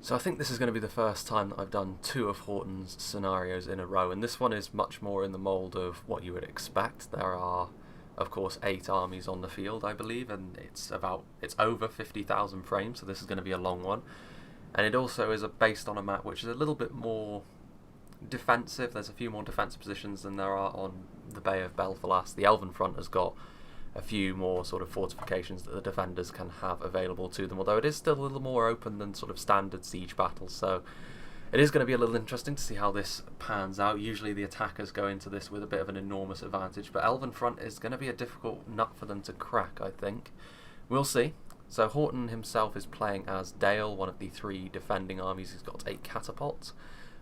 So I think this is going to be the first time that I've done two of Horton's scenarios in a row, and this one is much more in the mould of what you would expect. There are, of course, 8 armies on the field, I believe, and it's over 50,000 frames, so this is going to be a long one. And it also is based on a map which is a little bit more defensive. There's a few more defensive positions than there are on the Bay of Belfast. The Elven Front has got a few more sort of fortifications that the defenders can have available to them, although it is still a little more open than sort of standard siege battles, so it is going to be a little interesting to see how this pans out. Usually the attackers go into this with a bit of an enormous advantage, but Elven Front is going to be a difficult nut for them to crack, I think. We'll see. So Horton himself is playing as Dale, one of the 3 defending armies. He's got 8 catapults.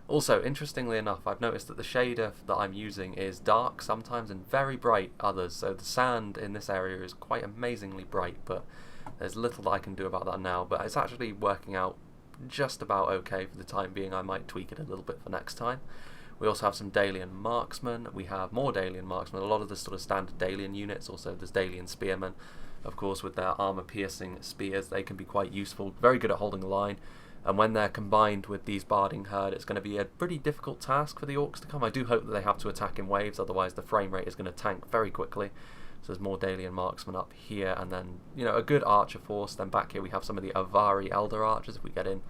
Also, interestingly enough, I've noticed that the shader that I'm using is dark sometimes and very bright others, so the sand in this area is quite amazingly bright, but there's little that I can do about that now, but it's actually working out just about okay for the time being. I might tweak it a little bit for next time. We also have some Dalian marksmen, we have more Dalian marksmen, a lot of the sort of standard Dalian units, also there's Dalian spearmen, of course with their armour-piercing spears. They can be quite useful, very good at holding the line. And when they're combined with these Barding Herd, it's going to be a pretty difficult task for the Orcs to come. I do hope that they have to attack in waves, otherwise the frame rate is going to tank very quickly. So there's more Dalian Marksmen up here, and then, you know, a good Archer force. Then back here we have some of the Avari Elder Archers, if we get in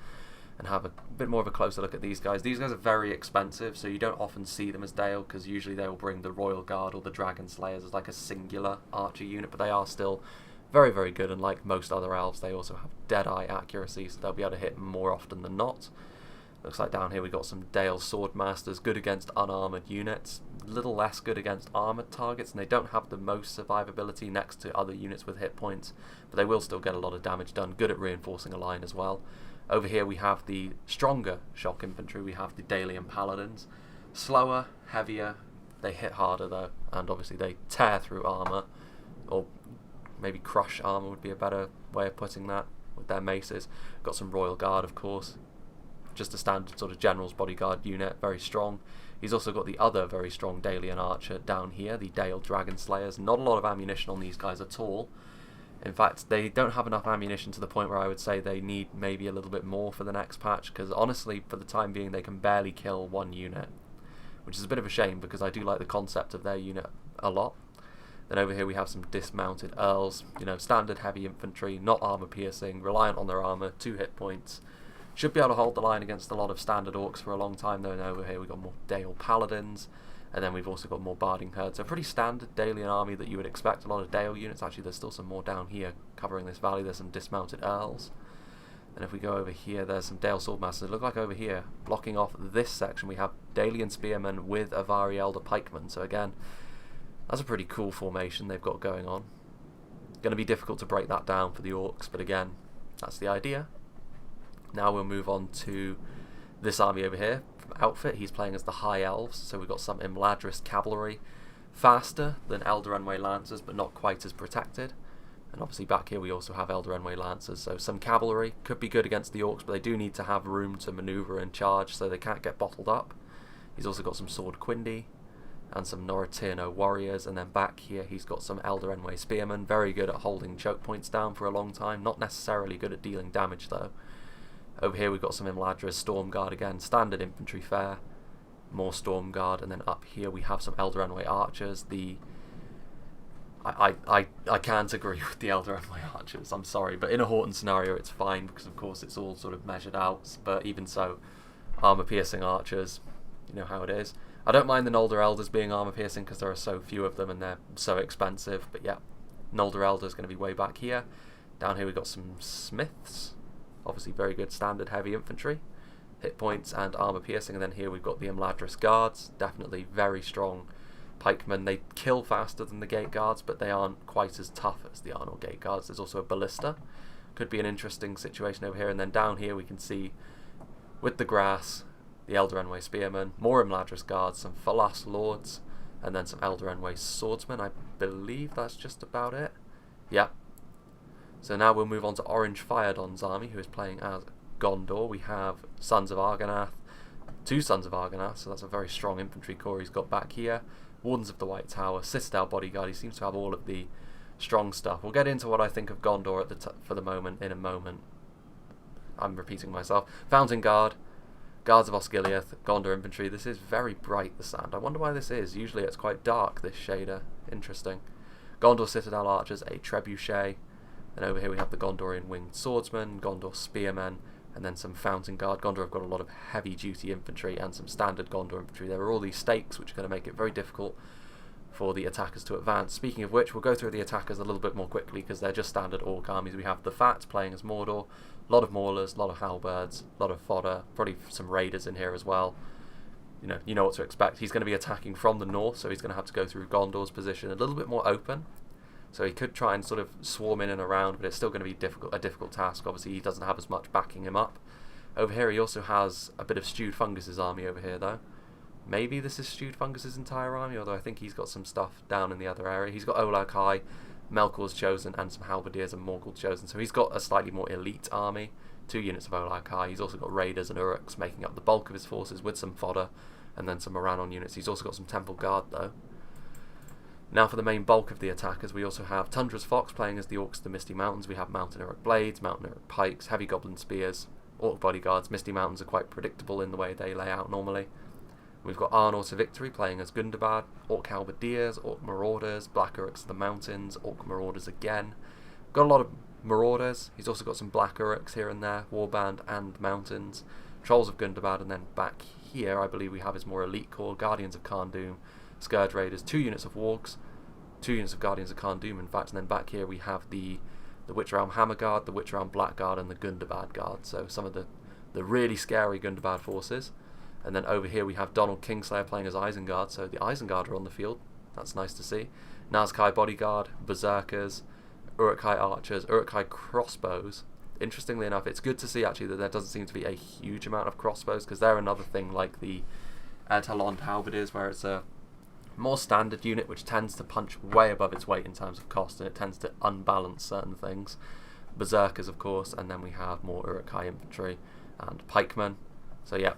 and have a bit more of a closer look at these guys. These guys are very expensive, so you don't often see them as Dale, because usually they will bring the Royal Guard or the Dragon Slayers as like a singular Archer unit, but they are still very, very good, and like most other elves, they also have Deadeye accuracy, so they'll be able to hit more often than not. Looks like down here we got some Dale Swordmasters, good against unarmoured units, a little less good against armoured targets, and they don't have the most survivability next to other units with hit points, but they will still get a lot of damage done, good at reinforcing a line as well. Over here we have the stronger shock infantry, we have the Dalian Paladins, slower, heavier, they hit harder though, and obviously they tear through armour, or maybe crush armour would be a better way of putting that, with their maces. Got some Royal Guard, of course, just a standard sort of General's Bodyguard unit, very strong. He's also got the other very strong Dalian Archer down here, the Dale Dragon Slayers. Not a lot of ammunition on these guys at all. In fact, they don't have enough ammunition to the point where I would say they need maybe a little bit more for the next patch, because honestly, for the time being, they can barely kill one unit, which is a bit of a shame, because I do like the concept of their unit a lot. Then over here we have some dismounted Earls, you know, standard heavy infantry, not armour piercing, reliant on their armour, 2 hit points. Should be able to hold the line against a lot of standard Orcs for a long time though. And over here we've got more Dale Paladins, and then we've also got more Barding Herds. So pretty standard Dalian army that you would expect, a lot of Dale units. Actually there's still some more down here covering this valley, there's some dismounted Earls. And if we go over here, there's some Dale Swordmasters. Look like over here, blocking off this section, we have Dalian Spearmen with Avari Elder Pikemen. So again, that's a pretty cool formation they've got going on. Going to be difficult to break that down for the Orcs, but again, that's the idea. Now we'll move on to this army over here. From outfit, he's playing as the High Elves, so we've got some Imladris Cavalry. Faster than Eldarenway Lancers, but not quite as protected. And obviously back here we also have Eldarenway Lancers, so some cavalry. Could be good against the Orcs, but they do need to have room to manoeuvre and charge, so they can't get bottled up. He's also got some Sword Quindi and some Noratirno warriors, and then back here he's got some Eldarenway spearmen, very good at holding choke points down for a long time, not necessarily good at dealing damage though. Over here we've got some Imladris Storm Guard again, standard infantry fare, more Storm Guard, and then up here we have some Eldarenway archers. I can't agree with the Eldarenway archers, I'm sorry, but in a Horton scenario it's fine, because of course it's all sort of measured out, but even so, armour piercing archers, you know how it is. I don't mind the Nolder Elders being armour piercing because there are so few of them and they're so expensive, but yeah, Nolder Elder is going to be way back here. Down here we've got some Smiths, obviously very good standard heavy infantry, hit points and armour piercing, and then here we've got the Imladris Guards, definitely very strong pikemen. They kill faster than the Gate Guards, but they aren't quite as tough as the Arnold Gate Guards. There's also a Ballista, could be an interesting situation over here, and then down here we can see with the grass, the Eldarenway Spearmen, more Imladris Guards, some Falas Lords, and then some Eldarenway Swordsmen. I believe that's just about it. Yep. So now we'll move on to Orange Firedon's army, who is playing as Gondor. We have Sons of Argonath, 2 Sons of Argonath, so that's a very strong infantry corps he's got back here. Wardens of the White Tower, Citadel Bodyguard, he seems to have all of the strong stuff. We'll get into what I think of Gondor at for the moment in a moment. I'm repeating myself. Fountain Guard, Guards of Osgiliath, Gondor Infantry. This is very bright, the sand. I wonder why this is. Usually it's quite dark, this shader. Interesting. Gondor Citadel Archers, a Trebuchet. Then over here we have the Gondorian Winged Swordsmen, Gondor Spearmen, and then some Fountain Guard. Gondor have got a lot of heavy-duty infantry and some standard Gondor infantry. There are all these stakes which are going to make it very difficult for the attackers to advance. Speaking of which, we'll go through the attackers a little bit more quickly because they're just standard orc armies. We have the Fats playing as Mordor, a lot of Maulers, a lot of Halberds, a lot of fodder, probably some Raiders in here as well. You know what to expect. He's going to be attacking from the north, so he's going to have to go through Gondor's position a little bit more open. So he could try and sort of swarm in and around, but it's still going to be a difficult task. Obviously, he doesn't have as much backing him up. Over here, he also has a bit of Stewed Fungus's army over here, though. Maybe this is Stewed Fungus's entire army, although I think he's got some stuff down in the other area. He's got Olag High, Melkor's Chosen, and some Halberdiers and Morgul's Chosen. So he's got a slightly more elite army. 2 units of Olag High. He's also got Raiders and Uruks making up the bulk of his forces with some fodder, and then some Morannon units. He's also got some Temple Guard, though. Now for the main bulk of the attackers, we also have Tundra's Fox playing as the Orcs of the Misty Mountains. We have Mountain Uruk Blades, Mountain Uruk Pikes, Heavy Goblin Spears, Orc Bodyguards. Misty Mountains are quite predictable in the way they lay out normally. We've got Arnor to Victory playing as Gundabad, Orc Halberdiers, Orc Marauders, Black Uruks of the Mountains, Orc Marauders again. Got a lot of Marauders. He's also got some Black Uruks here and there, Warband and Mountains, Trolls of Gundabad, and then back here I believe we have his more elite core, Guardians of Khan Dûm, Scourge Raiders, 2 units of Wargs, 2 units of Guardians of Khan Dûm in fact, and then back here we have the Witch Realm Hammer Guard, the Witch Realm Black Guard, and the Gundabad Guard, so some of the really scary Gundabad forces. And then over here we have Donald Kingslayer playing as Isengard, so the Isengard are on the field, that's nice to see. Nazkai Bodyguard, Berserkers, Uruk-hai Archers, Uruk-hai Crossbows. Interestingly enough, it's good to see actually that there doesn't seem to be a huge amount of crossbows, because they're another thing like the Talon Halberdiers, where it's a more standard unit which tends to punch way above its weight in terms of cost, and it tends to unbalance certain things. Berserkers, of course, and then we have more Uruk-hai infantry and pikemen. So yeah,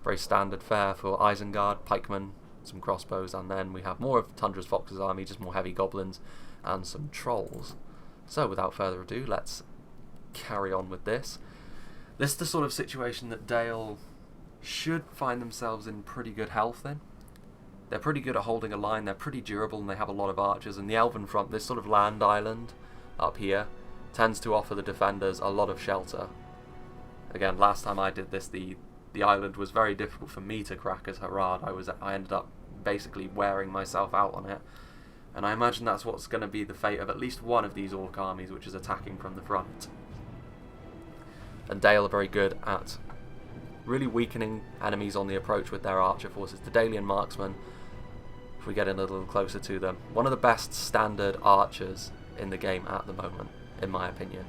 very standard fare for Isengard, pikemen, some crossbows, and then we have more of Tundra's Fox's army, just more heavy goblins and some trolls. So without further ado, let's carry on with this. This is the sort of situation that Dale should find themselves in pretty good health in. They're pretty good at holding a line, they're pretty durable, and they have a lot of archers. And the Elven front, this sort of land island up here, tends to offer the defenders a lot of shelter. Again, last time I did this, the island was very difficult for me to crack as Harad. I ended up basically wearing myself out on it. And I imagine that's what's going to be the fate of at least one of these orc armies, which is attacking from the front. And Dale are very good at really weakening enemies on the approach with their archer forces. The Dalian marksmen, if we get in a little closer to them, one of the best standard archers in the game at the moment, in my opinion.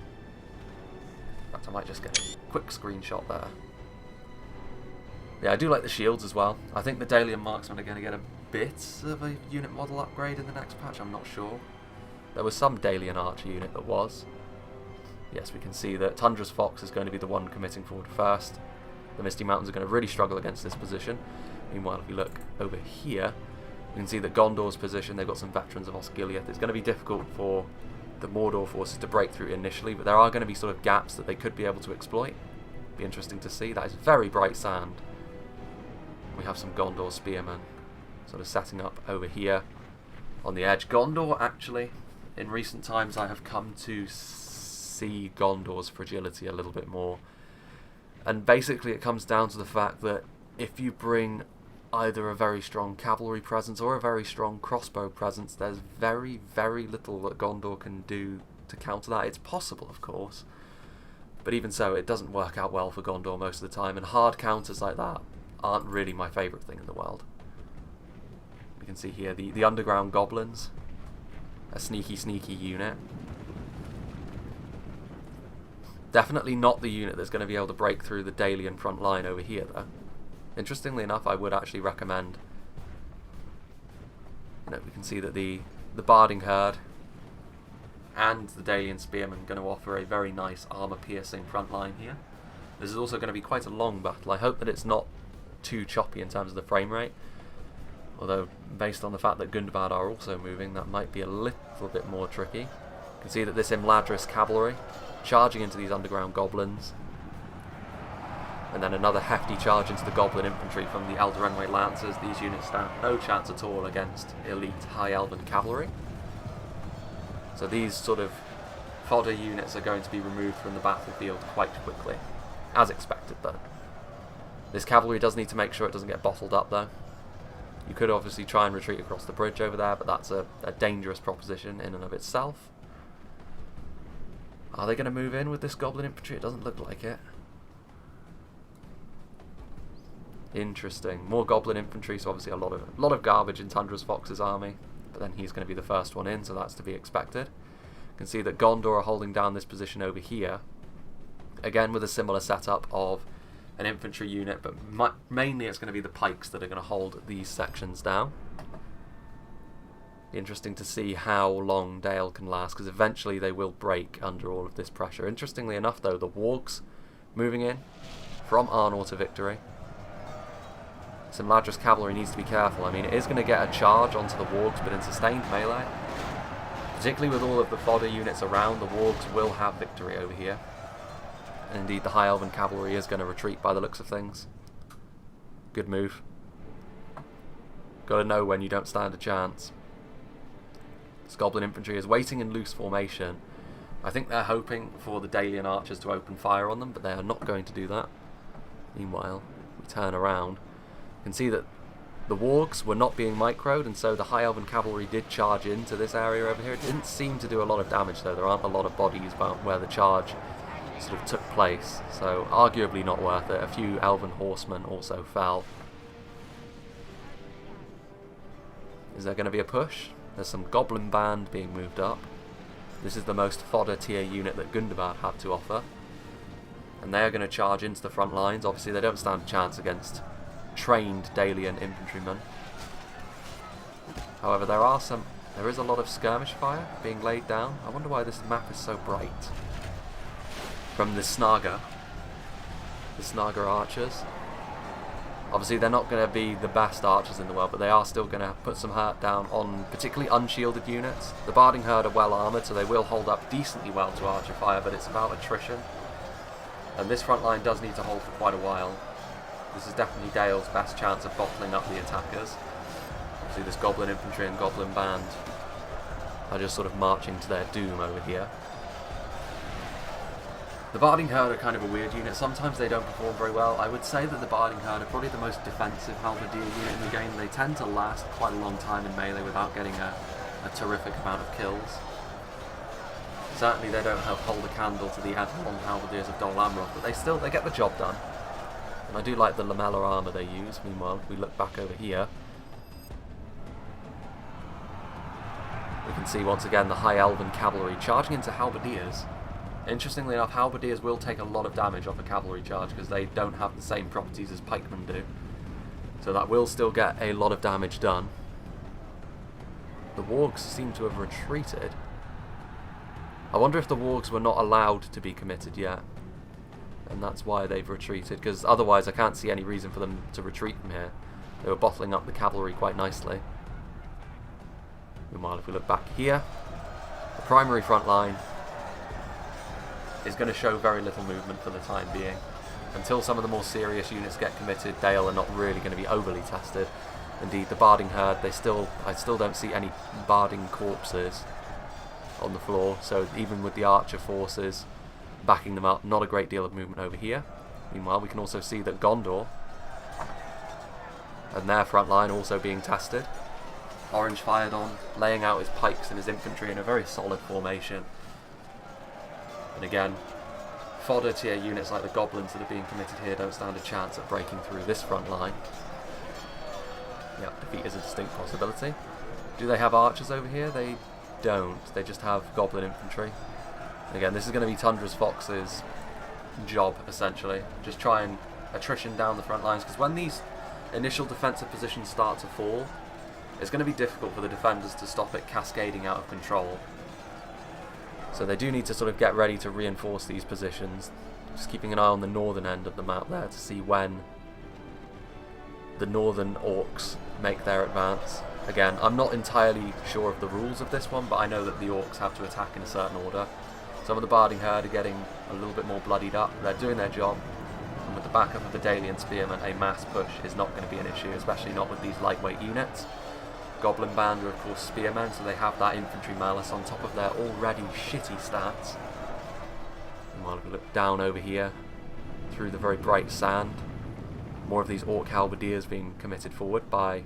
In fact, I might just get a quick screenshot there. Yeah, I do like the shields as well. I think the Dalian marksmen are going to get a bit of a unit model upgrade in the next patch, I'm not sure. There was some Dalian archer unit that was. Yes, we can see that Tundra's Fox is going to be the one committing forward first. The Misty Mountains are going to really struggle against this position. Meanwhile, if we look over here, we can see that Gondor's position, they've got some veterans of Osgiliath. It's going to be difficult for the Mordor forces to break through initially, but there are going to be sort of gaps that they could be able to exploit. Be interesting to see. That is very bright sand. We have some Gondor spearmen sort of setting up over here on the edge. Gondor, actually, in recent times I have come to see Gondor's fragility a little bit more. And basically it comes down to the fact that if you bring either a very strong cavalry presence or a very strong crossbow presence, there's very, very little that Gondor can do to counter that. It's possible, of course, but even so, it doesn't work out well for Gondor most of the time, and hard counters like that aren't really my favourite thing in the world. We can see here the underground goblins, a sneaky unit. Definitely not the unit that's going to be able to break through the Dalian front line over here, though. Interestingly enough, I would actually recommend, we can see that the Barding Herd and the Dalian Spearmen are going to offer a very nice armour-piercing front line here. This is also going to be quite a long battle. I hope that it's not too choppy in terms of the frame rate, although based on the fact that Gundabad are also moving, that might be a little bit more tricky. You can see that this Imladris cavalry charging into these underground goblins. And then another hefty charge into the Goblin infantry from the Eldarenway Lancers. These units stand no chance at all against elite High Elven cavalry. So these sort of fodder units are going to be removed from the battlefield quite quickly. As expected, though. This cavalry does need to make sure it doesn't get bottled up, though. You could obviously try and retreat across the bridge over there, but that's a dangerous proposition in and of itself. Are they going to move in with this Goblin infantry? It doesn't look like it. Interesting. More Goblin infantry, so obviously a lot of garbage in Tundra's Fox's army. But then he's going to be the first one in, so that's to be expected. You can see that Gondor are holding down this position over here. Again with a similar setup of an infantry unit, but mainly it's going to be the pikes that are going to hold these sections down. Interesting to see how long Dale can last, because eventually they will break under all of this pressure. Interestingly enough, though, the Wargs moving in from Arnor to victory. Some Ladris cavalry needs to be careful. I mean, it is going to get a charge onto the Wargs, but in sustained melee, particularly with all of the fodder units around, the Wargs will have victory over here. And indeed, the High Elven cavalry is going to retreat by the looks of things. Good move. Got to know when you don't stand a chance. This Goblin infantry is waiting in loose formation. I think they're hoping for the Dalian archers to open fire on them, but they are not going to do that. Meanwhile, we turn around. You can see that the Wargs were not being microed, and so the High Elven cavalry did charge into this area over here. It didn't seem to do a lot of damage, though. There aren't a lot of bodies about where the charge sort of took place, so arguably not worth it. A few Elven horsemen also fell. Is there going to be a push? There's some Goblin band being moved up. This is the most fodder tier unit that Gundabad had to offer, and they are going to charge into the front lines. Obviously they don't stand a chance against trained Dalian infantrymen. However, there is a lot of skirmish fire being laid down. I wonder why this map is so bright. From the Snaga archers. Obviously they're not going to be the best archers in the world, but they are still going to put some hurt down on particularly unshielded units. The Barding Herd are well armoured, so they will hold up decently well to archer fire, but it's about attrition. And this front line does need to hold for quite a while. This is definitely Dale's best chance of bottling up the attackers. Obviously this Goblin infantry and Goblin band are just sort of marching to their doom over here. The Barding Herd are kind of a weird unit. Sometimes they don't perform very well. I would say that the Barding Herd are probably the most defensive halberdier unit in the game. They tend to last quite a long time in melee without getting a terrific amount of kills. Certainly they don't hold a candle to the Edelon halberdiers of Dol Amroth, but they get the job done. And I do like the lamellar armour they use. Meanwhile, if we look back over here, we can see once again the High Elven cavalry charging into halberdiers. Interestingly enough, halberdiers will take a lot of damage off a cavalry charge because they don't have the same properties as pikemen do. So that will still get a lot of damage done. The Wargs seem to have retreated. I wonder if the Wargs were not allowed to be committed yet, and that's why they've retreated, because otherwise I can't see any reason for them to retreat from here. They were bottling up the cavalry quite nicely. Meanwhile, if we look back here, the primary front line is going to show very little movement for the time being. Until some of the more serious units get committed, Dale are not really going to be overly tested. Indeed, the Barding Herd, I still don't see any Barding corpses on the floor, so even with the archer forces backing them up, not a great deal of movement over here. Meanwhile, we can also see that Gondor and their front line also being tested. Orange fired on, laying out his pikes and his infantry in a very solid formation. And again, fodder tier units like the Goblins that are being committed here don't stand a chance at breaking through this front line. Yep, defeat is a distinct possibility. Do they have archers over here? They don't. They just have Goblin infantry. And again, this is going to be Tundra's Fox's job, essentially. Just try and attrition down the front lines, because when these initial defensive positions start to fall, it's going to be difficult for the defenders to stop it cascading out of control. So they do need to sort of get ready to reinforce these positions. Just keeping an eye on the northern end of the map there to see when the northern orcs make their advance. Again, I'm not entirely sure of the rules of this one, but I know that the orcs have to attack in a certain order. Some of the Barding Herd are getting a little bit more bloodied up. They're doing their job. And with the backup of the Dalian Spearmen, a mass push is not going to be an issue, especially not with these lightweight units. Goblin Band are of course spearmen, so they have that infantry malice on top of their already shitty stats. And while we look down over here, through the very bright sand, more of these Orc Halberdiers being committed forward by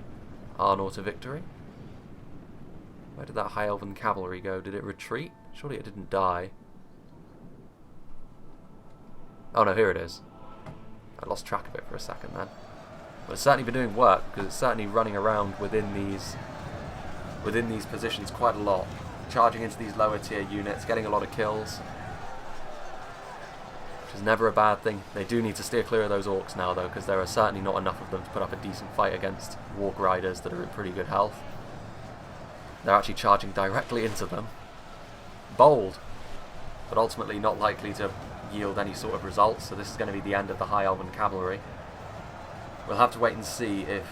Arnor to victory. Where did that High Elven cavalry go? Did it retreat? Surely it didn't die. Oh no, here it is. I lost track of it for a second then. But it's certainly been doing work, because it's certainly running around within these positions quite a lot. Charging into these lower tier units, getting a lot of kills. Which is never a bad thing. They do need to steer clear of those orcs now though, because there are certainly not enough of them to put up a decent fight against Warg Riders that are in pretty good health. They're actually charging directly into them. Bold, but ultimately not likely to yield any sort of results, so this is going to be the end of the High Elven cavalry. We'll have to wait and see if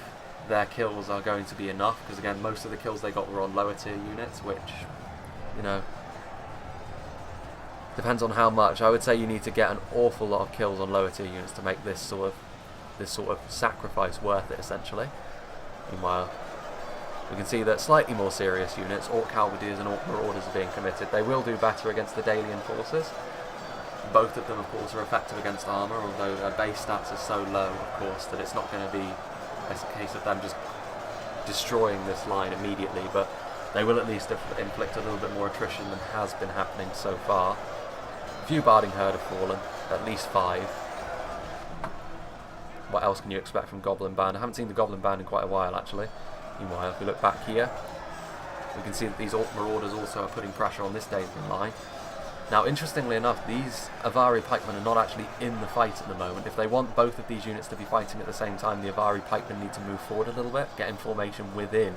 their kills are going to be enough, because again, most of the kills they got were on lower tier units, which, you know, depends on how much. I would say you need to get an awful lot of kills on lower tier units to make this sort of sacrifice worth it, essentially. Meanwhile, we can see that slightly more serious units, Orc Halberdiers and Orc Marauders, are being committed. They will do better against the Dalian forces. Both of them, of course, are effective against armour, although their base stats are so low, of course, that it's not going to be a case of them just destroying this line immediately, but they will at least inflict a little bit more attrition than has been happening so far. A few Barding Herd have fallen, at least 5. What else can you expect from Goblin Band? I haven't seen the Goblin Band in quite a while, actually. Meanwhile, if we look back here, we can see that these Orc Marauders also are putting pressure on this Dalian line. Now, interestingly enough, these Avari pikemen are not actually in the fight at the moment. If they want both of these units to be fighting at the same time, the Avari pikemen need to move forward a little bit, get in formation within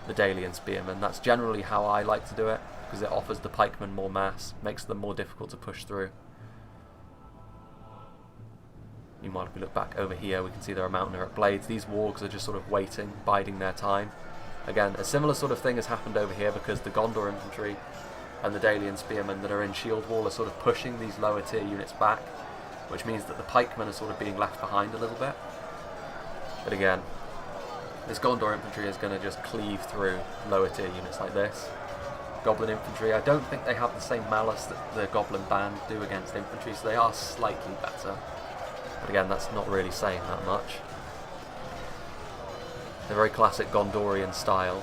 the Dalian spearmen. That's generally how I like to do it, because it offers the pikemen more mass, makes them more difficult to push through. Meanwhile, if we look back over here, we can see there are Mountaineer Blades. These wargs are just sort of waiting, biding their time. Again, a similar sort of thing has happened over here, because the Gondor infantry and the Dalian spearmen that are in shield wall are sort of pushing these lower tier units back, which means that the pikemen are sort of being left behind a little bit. But again, this Gondor infantry is going to just cleave through lower tier units like this. Goblin infantry, I don't think they have the same malice that the Goblin Band do against infantry, so they are slightly better. But again, that's not really saying that much. They're very classic Gondorian style.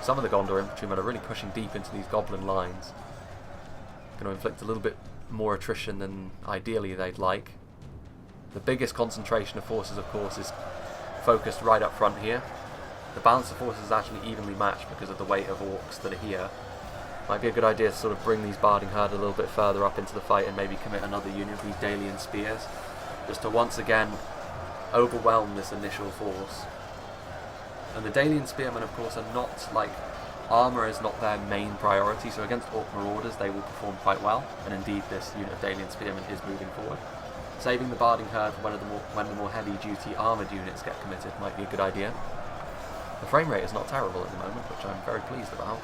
Some of the Gondor infantrymen are really pushing deep into these Goblin lines. Going to inflict a little bit more attrition than ideally they'd like. The biggest concentration of forces, of course, is focused right up front here. The balance of forces is actually evenly matched because of the weight of orcs that are here. Might be a good idea to sort of bring these Barding Herd a little bit further up into the fight and maybe commit another unit of these Dalian Spears, just to once again overwhelm this initial force. And the Dalian Spearmen, of course, are not, like, armour is not their main priority, so against Orc Marauders they will perform quite well, and indeed this unit of Dalian Spearmen is moving forward. Saving the Barding Herd for when the more heavy-duty armoured units get committed might be a good idea. The frame rate is not terrible at the moment, which I'm very pleased about.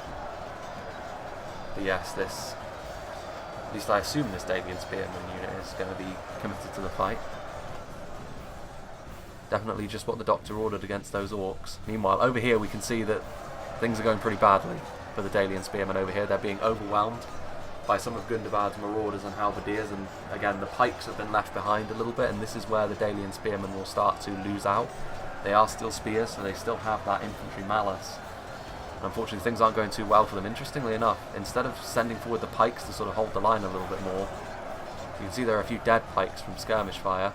But yes, this, at least I assume this Dalian Spearman unit is going to be committed to the fight. Definitely just what the Doctor ordered against those orcs. Meanwhile, over here we can see that things are going pretty badly for the Dalian Spearmen over here. They're being overwhelmed by some of Gundabad's Marauders and Halberdiers, and again the pikes have been left behind a little bit, and this is where the Dalian Spearmen will start to lose out. They are still spears, so they still have that infantry malice. And unfortunately things aren't going too well for them. Interestingly enough, instead of sending forward the pikes to sort of hold the line a little bit more, you can see there are a few dead pikes from skirmish fire.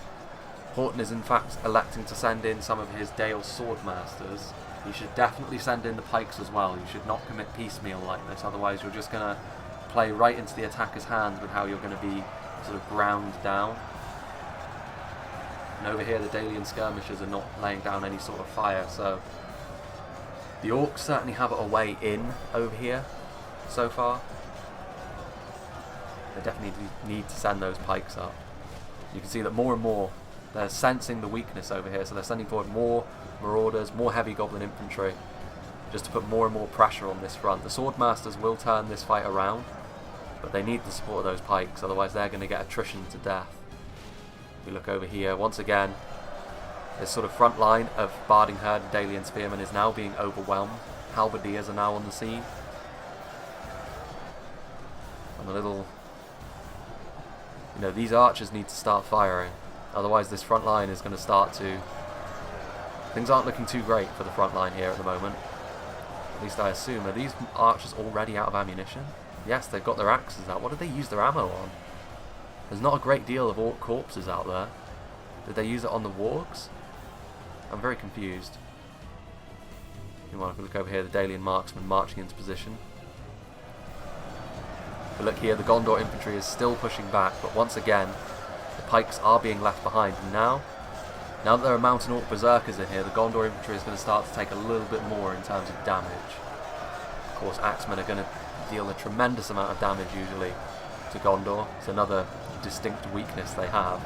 Horton is in fact electing to send in some of his Dale Swordmasters. He should definitely send in the pikes as well. You should not commit piecemeal like this, otherwise you're just going to play right into the attacker's hands with how you're going to be sort of ground down. And over here the Dalian skirmishers are not laying down any sort of fire, so the orcs certainly have a way in over here so far. They definitely need to send those pikes up. You can see that more and more they're sensing the weakness over here, so they're sending forward more Marauders, more heavy Goblin infantry, just to put more and more pressure on this front. The Swordmasters will turn this fight around, but they need the support of those pikes, otherwise they're going to get attrition to death. We look over here, once again, this sort of front line of Barding Herd and Dalian Spearmen is now being overwhelmed. Halberdiers are now on the scene. And a little... You know, these archers need to start firing. Otherwise this front line is going to start to... Things aren't looking too great for the front line here at the moment. At least I assume. Are these archers already out of ammunition? Yes, they've got their axes out. What did they use their ammo on? There's not a great deal of orc corpses out there. Did they use it on the wargs? I'm very confused. Meanwhile, if we look over here, the Dalian marksmen marching into position. But look here, the Gondor infantry is still pushing back, but once again, the pikes are being left behind. And now that there are mountain orc berserkers in here, the Gondor infantry is going to start to take a little bit more in terms of damage. Of course, axemen are going to deal a tremendous amount of damage usually to Gondor. It's another distinct weakness they have.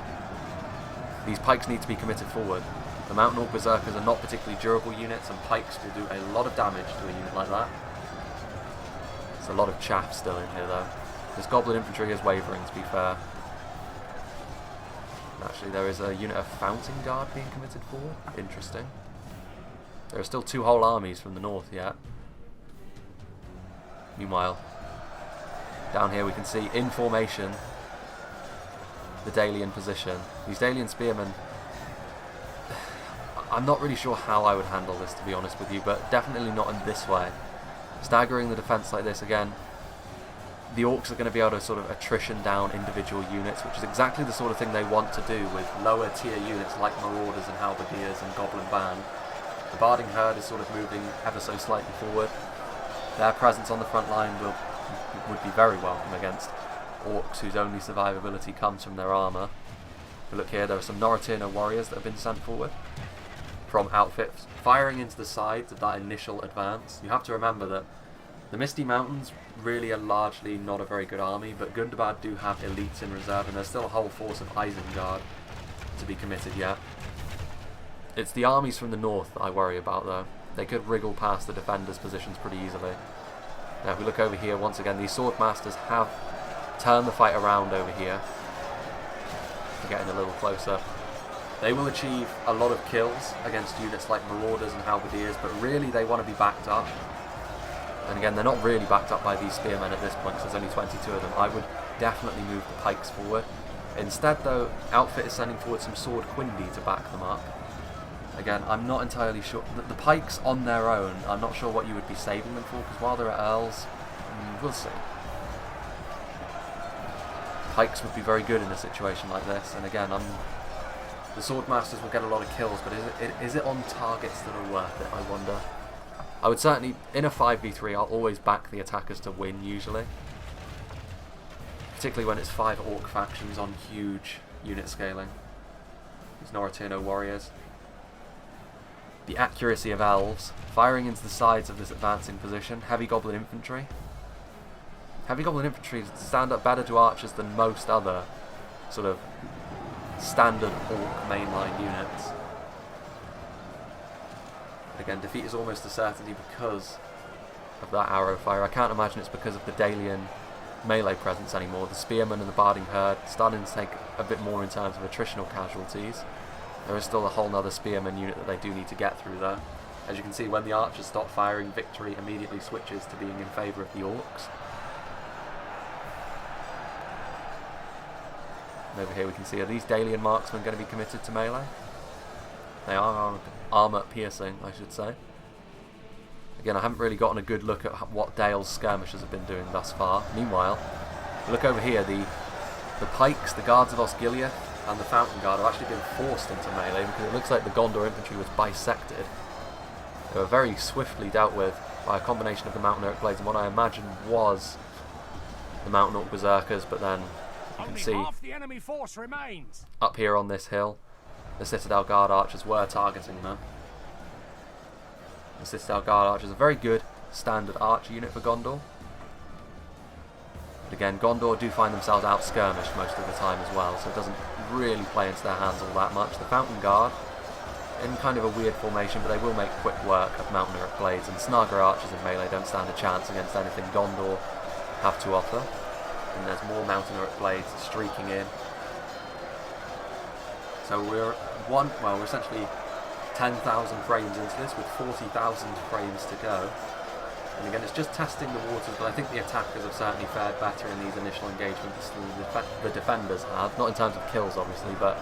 These pikes need to be committed forward. The mountain orc berserkers are not particularly durable units, and pikes will do a lot of damage to a unit like that. There's a lot of chaff still in here though. This goblin infantry is wavering, to be fair. Actually, there is a unit of Fountain Guard being committed forward. Interesting. There are still 2 whole armies from the north yet. Meanwhile, down here we can see in formation the Dalian position. These Dalian spearmen, I'm not really sure how I would handle this, to be honest with you, but definitely not in this way. Staggering the defence like this again, the orcs are going to be able to sort of attrition down individual units, which is exactly the sort of thing they want to do with lower tier units like Marauders and Halberdiers and Goblin Band. The Barding Herd is sort of moving ever so slightly forward. Their presence on the front line would be very welcome against orcs whose only survivability comes from their armour. But look here, there are some Noratirno warriors that have been sent forward from outfits, firing into the sides of that initial advance. You have to remember that the Misty Mountains really are largely not a very good army, but Gundabad do have elites in reserve, and there's still a whole force of Isengard to be committed yet. It's the armies from the north that I worry about though. They could wriggle past the defenders' positions pretty easily. Now if we look over here, once again, these Swordmasters have turned the fight around over here. We're getting a little closer. They will achieve a lot of kills against units like Marauders and Halberdiers, but really they want to be backed up. And again, they're not really backed up by these spearmen at this point, because there's only 22 of them. I would definitely move the pikes forward. Instead though, Outfit is sending forward some Sword Quindi to back them up. Again, I'm not entirely sure. The pikes on their own, I'm not sure what you would be saving them for, because while they're at Earls, we'll see. Pikes would be very good in a situation like this, and again, the Swordmasters will get a lot of kills, but is it on targets that are worth it, I wonder? I would certainly, in a 5v3, I'll always back the attackers to win, usually. Particularly when it's 5 orc factions on huge unit scaling. These Noratirno warriors. The accuracy of elves, firing into the sides of this advancing position. Heavy goblin infantry. Heavy goblin infantry stand up better to archers than most other sort of standard orc mainline units. Again, defeat is almost a certainty because of that arrow fire. I can't imagine it's because of the Dalian melee presence anymore. The Spearmen and the Barding Herd starting to take a bit more in terms of attritional casualties. There is still a whole nother Spearman unit that they do need to get through though. As you can see, when the archers stop firing, victory immediately switches to being in favour of the orcs. And over here we can see, are these Dalian marksmen going to be committed to melee? They are armour piercing, I should say. Again, I haven't really gotten a good look at what Dale's skirmishers have been doing thus far. Meanwhile, look over here, the pikes, the guards of Osgiliath and the Fountain Guard have actually been forced into melee because it looks like the Gondor infantry was bisected. They were very swiftly dealt with by a combination of the Mountain Orc Blades and what I imagine was the Mountain Orc Berserkers, but then you can see the enemy force remains. Up here on this hill, the Citadel Guard archers were targeting them. The Citadel Guard archers are a very good standard archer unit for Gondor. But again, Gondor do find themselves out-skirmished most of the time as well, so it doesn't really play into their hands all that much. The Fountain Guard, in kind of a weird formation, but they will make quick work of Mountain Orc Blades, and Snaga archers in melee don't stand a chance against anything Gondor have to offer. And there's more Mountain Orc Blades streaking in. So we're we're essentially 10,000 frames into this with 40,000 frames to go. And again, it's just testing the waters, but I think the attackers have certainly fared better in these initial engagements than the defenders have. Not in terms of kills, obviously, but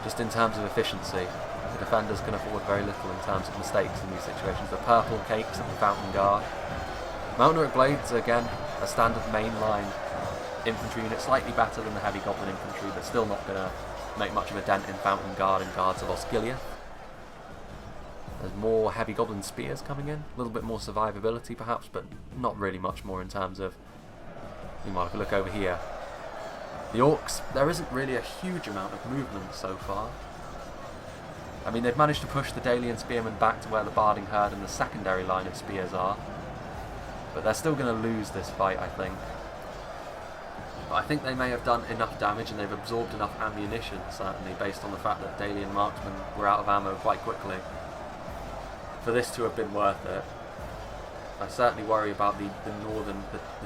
just in terms of efficiency. The defenders can afford very little in terms of mistakes in these situations. The purple cakes and the fountain guard. Mountain Blades, again, a standard mainline infantry unit, slightly better than the heavy goblin infantry, but still not going to make much of a dent in fountain guard and guards of Osgiliath. There's more heavy goblin spears coming in, a little bit more survivability perhaps, but not really much more in terms of... Meanwhile, if we look over here, the orcs, there isn't really a huge amount of movement so far. I mean, they've managed to push the Dalian spearmen back to where the Barding Herd and the secondary line of spears are, but they're still going to lose this fight, I think. But I think they may have done enough damage and they've absorbed enough ammunition, certainly, based on the fact that Dalian marksmen were out of ammo quite quickly, for this to have been worth it. I certainly worry about the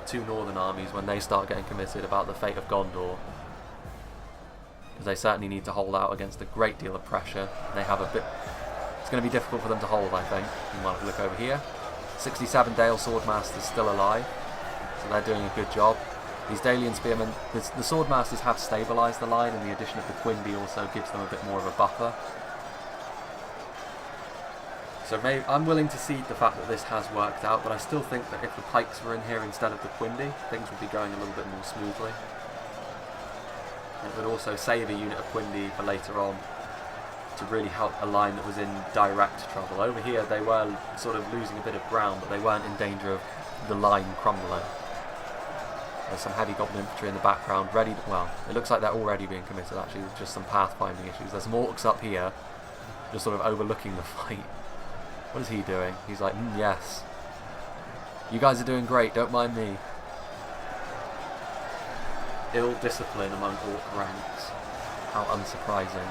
two northern armies when they start getting committed about the fate of Gondor, because they certainly need to hold out against a great deal of pressure. They have it's going to be difficult for them to hold, I think. Meanwhile, if we look over here, 67 Dale Swordmasters still alive, so they're doing a good job. These Dalian spearmen, the Swordmasters have stabilised the line, and the addition of the Quimby also gives them a bit more of a buffer. So maybe, I'm willing to cede the fact that this has worked out, but I still think that if the pikes were in here instead of the Quimby, things would be going a little bit more smoothly. It would also save a unit of Quimby for later on to really help a line that was in direct trouble. Over here they were sort of losing a bit of ground, but they weren't in danger of the line crumbling. There's some heavy goblin infantry in the background, ready to, well, it looks like they're already being committed actually, there's just some pathfinding issues. There's some orcs up here, just sort of overlooking the fight. What is he doing? He's like, yes. You guys are doing great, don't mind me. Ill discipline among orc ranks. How unsurprising.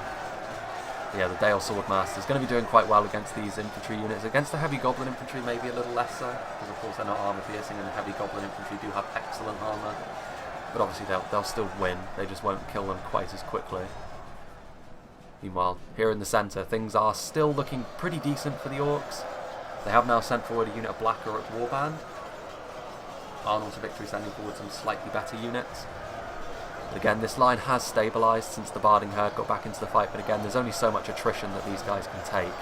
Yeah, the Dale Swordmaster's going to be doing quite well against these infantry units. Against the heavy goblin infantry, maybe a little less so, because of course they're not armour piercing, and the heavy goblin infantry do have excellent armour. But obviously they'll still win. They just won't kill them quite as quickly. Meanwhile, here in the centre, things are still looking pretty decent for the orcs. They have now sent forward a unit of Black Uruk Warband. Arnold's Victory sending forward some slightly better units. But again, this line has stabilised since the Barding Herd got back into the fight, but again, there's only so much attrition that these guys can take.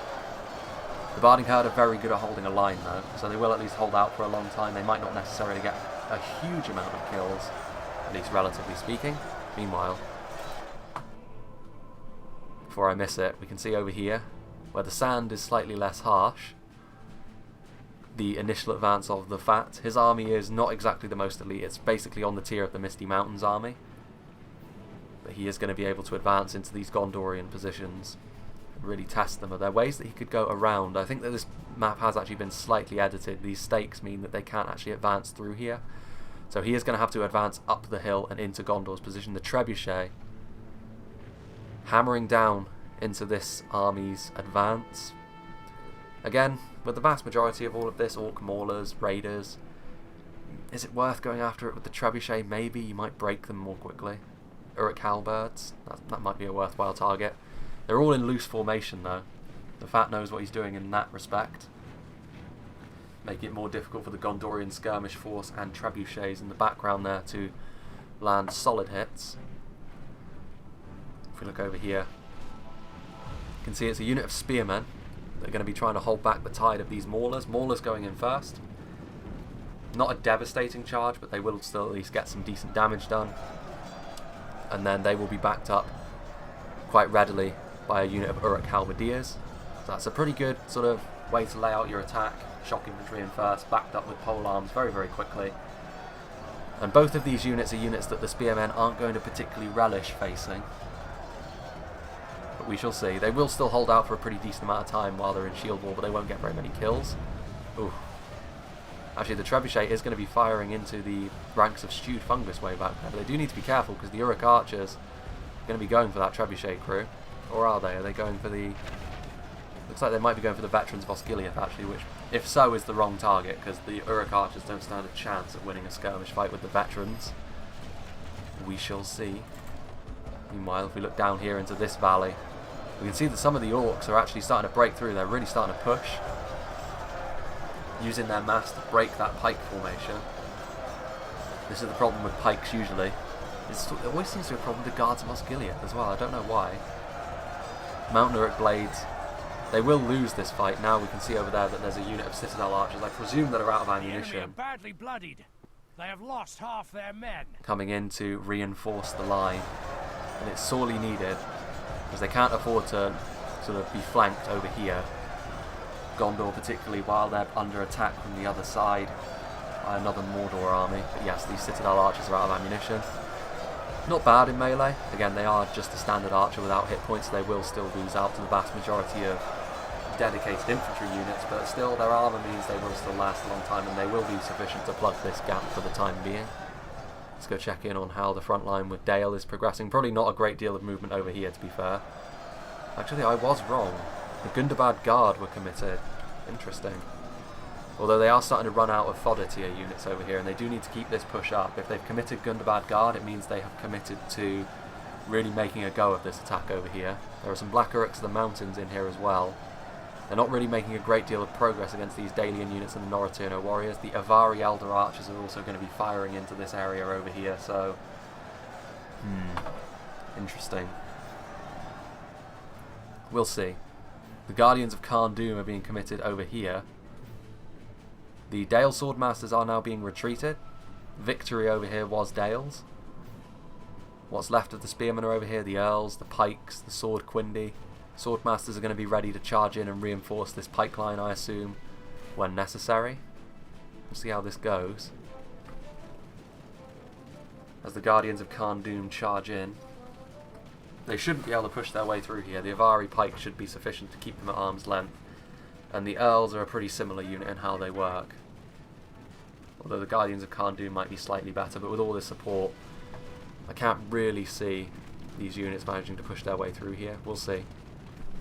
The Barding Herd are very good at holding a line though, so they will at least hold out for a long time. They might not necessarily get a huge amount of kills, at least relatively speaking. Meanwhile, before I miss it, we can see over here, where the sand is slightly less harsh, the initial advance of the Fat. His army is not exactly the most elite, it's basically on the tier of the Misty Mountains army. But he is going to be able to advance into these Gondorian positions and really test them. Are there ways that he could go around? I think that this map has actually been slightly edited. These stakes mean that they can't actually advance through here. So he is going to have to advance up the hill and into Gondor's position. The Trebuchet hammering down into this army's advance. Again, with the vast majority of all of this, orc maulers, raiders, is it worth going after it with the Trebuchet? Maybe. You might break them more quickly. Uruk halberds, that might be a worthwhile target. They're all in loose formation though. The Fat knows what he's doing in that respect, making it more difficult for the Gondorian skirmish force and trebuchets in the background there to land solid hits. If we look over here, you can see it's a unit of spearmen that are going to be trying to hold back the tide of these maulers. Maulers going in first. Not a devastating charge, but they will still at least get some decent damage done. And then they will be backed up quite readily by a unit of Uruk halberdiers. So that's a pretty good sort of way to lay out your attack. Shock infantry in first, backed up with pole arms very, very quickly. And both of these units are units that the spearmen aren't going to particularly relish facing. But we shall see. They will still hold out for a pretty decent amount of time while they're in shield wall, but they won't get very many kills. Ooh. Actually, the Trebuchet is going to be firing into the ranks of Stewed Fungus way back there, but they do need to be careful because the Uruk archers are going to be going for that Trebuchet crew. Or are they? Are they going for the... Looks like they might be going for the veterans of Osgiliath actually, which, if so, is the wrong target because the Uruk archers don't stand a chance at winning a skirmish fight with the veterans. We shall see. Meanwhile, if we look down here into this valley, we can see that some of the orcs are actually starting to break through. They're really starting to push, using their mass to break that pike formation. This is the problem with pikes usually. It always seems to be a problem with the guards of Osgiliath as well. I don't know why. Mountain Uruk blades. They will lose this fight. Now we can see over there that there's a unit of Citadel archers. I presume that are out of ammunition. The enemy are badly bloodied. They have lost half their men. Coming in to reinforce the line. And it's sorely needed, because they can't afford to sort of be flanked over here. Gondor particularly, while they're under attack from the other side by another Mordor army. But yes, these Citadel archers are out of ammunition. Not bad in melee. Again, they are just a standard archer without hit points, so they will still lose out to the vast majority of dedicated infantry units, but still their armour means they will still last a long time, and they will be sufficient to plug this gap for the time being. Let's go check in on how the front line with Dale is progressing. Probably not a great deal of movement over here, to be fair. Actually, I was wrong. The Gundabad Guard were committed. Interesting. Although they are starting to run out of fodder tier units over here, and they do need to keep this push up. If they've committed Gundabad Guard, it means they have committed to really making a go of this attack over here. There are some Black Uruks of the mountains in here as well. They're not really making a great deal of progress against these Dalian units and the Noraturno warriors. The Avari Elder Archers are also going to be firing into this area over here, so... interesting. We'll see. The Guardians of Khan Doom are being committed over here. The Dale Swordmasters are now being retreated. Victory over here was Dale's. What's left of the Spearmen are over here, the Earls, the Pikes, the Sword Quindi. Swordmasters are going to be ready to charge in and reinforce this pike line, I assume, when necessary. We'll see how this goes. As the Guardians of Khan Doom charge in, they shouldn't be able to push their way through here. The Avari pike should be sufficient to keep them at arm's length, and the Earls are a pretty similar unit in how they work. Although the Guardians of Khan Doom might be slightly better, but with all this support, I can't really see these units managing to push their way through here. We'll see.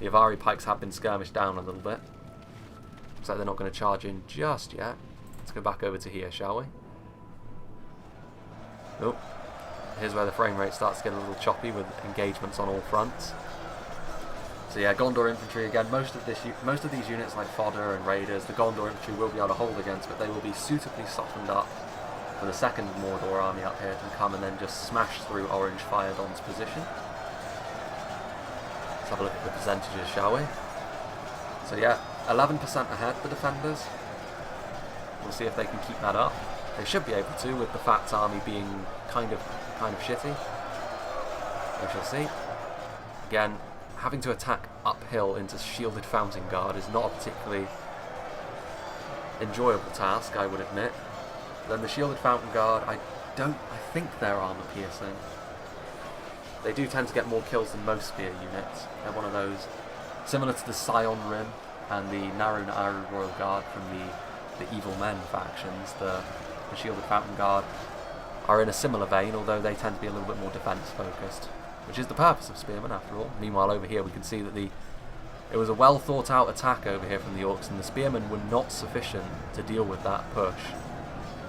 The Avari pikes have been skirmished down a little bit. Looks like they're not going to charge in just yet. Let's go back over to here, shall we? Oh, here's where the frame rate starts to get a little choppy with engagements on all fronts. So yeah, Gondor infantry again. Most of these units, like fodder and raiders, the Gondor infantry will be able to hold against, but they will be suitably softened up for the second Mordor army up here to come and then just smash through Orange Firedon's position. Let's have a look at the percentages, shall we? So yeah, 11% ahead, the defenders. We'll see if they can keep that up. They should be able to, with the Fats army being kind of shitty. We shall see. Again, having to attack uphill into Shielded Fountain Guard is not a particularly enjoyable task, I would admit. Then the Shielded Fountain Guard, I think they're armor piercing. They do tend to get more kills than most spear units. They're one of those, similar to the Scion Rim and the Naru Naaru Royal Guard from the Evil Men factions. The Shielded Fountain Guard are in a similar vein, although they tend to be a little bit more defense focused, which is the purpose of spearmen after all. Meanwhile over here we can see that it was a well thought out attack over here from the orcs, and the spearmen were not sufficient to deal with that push.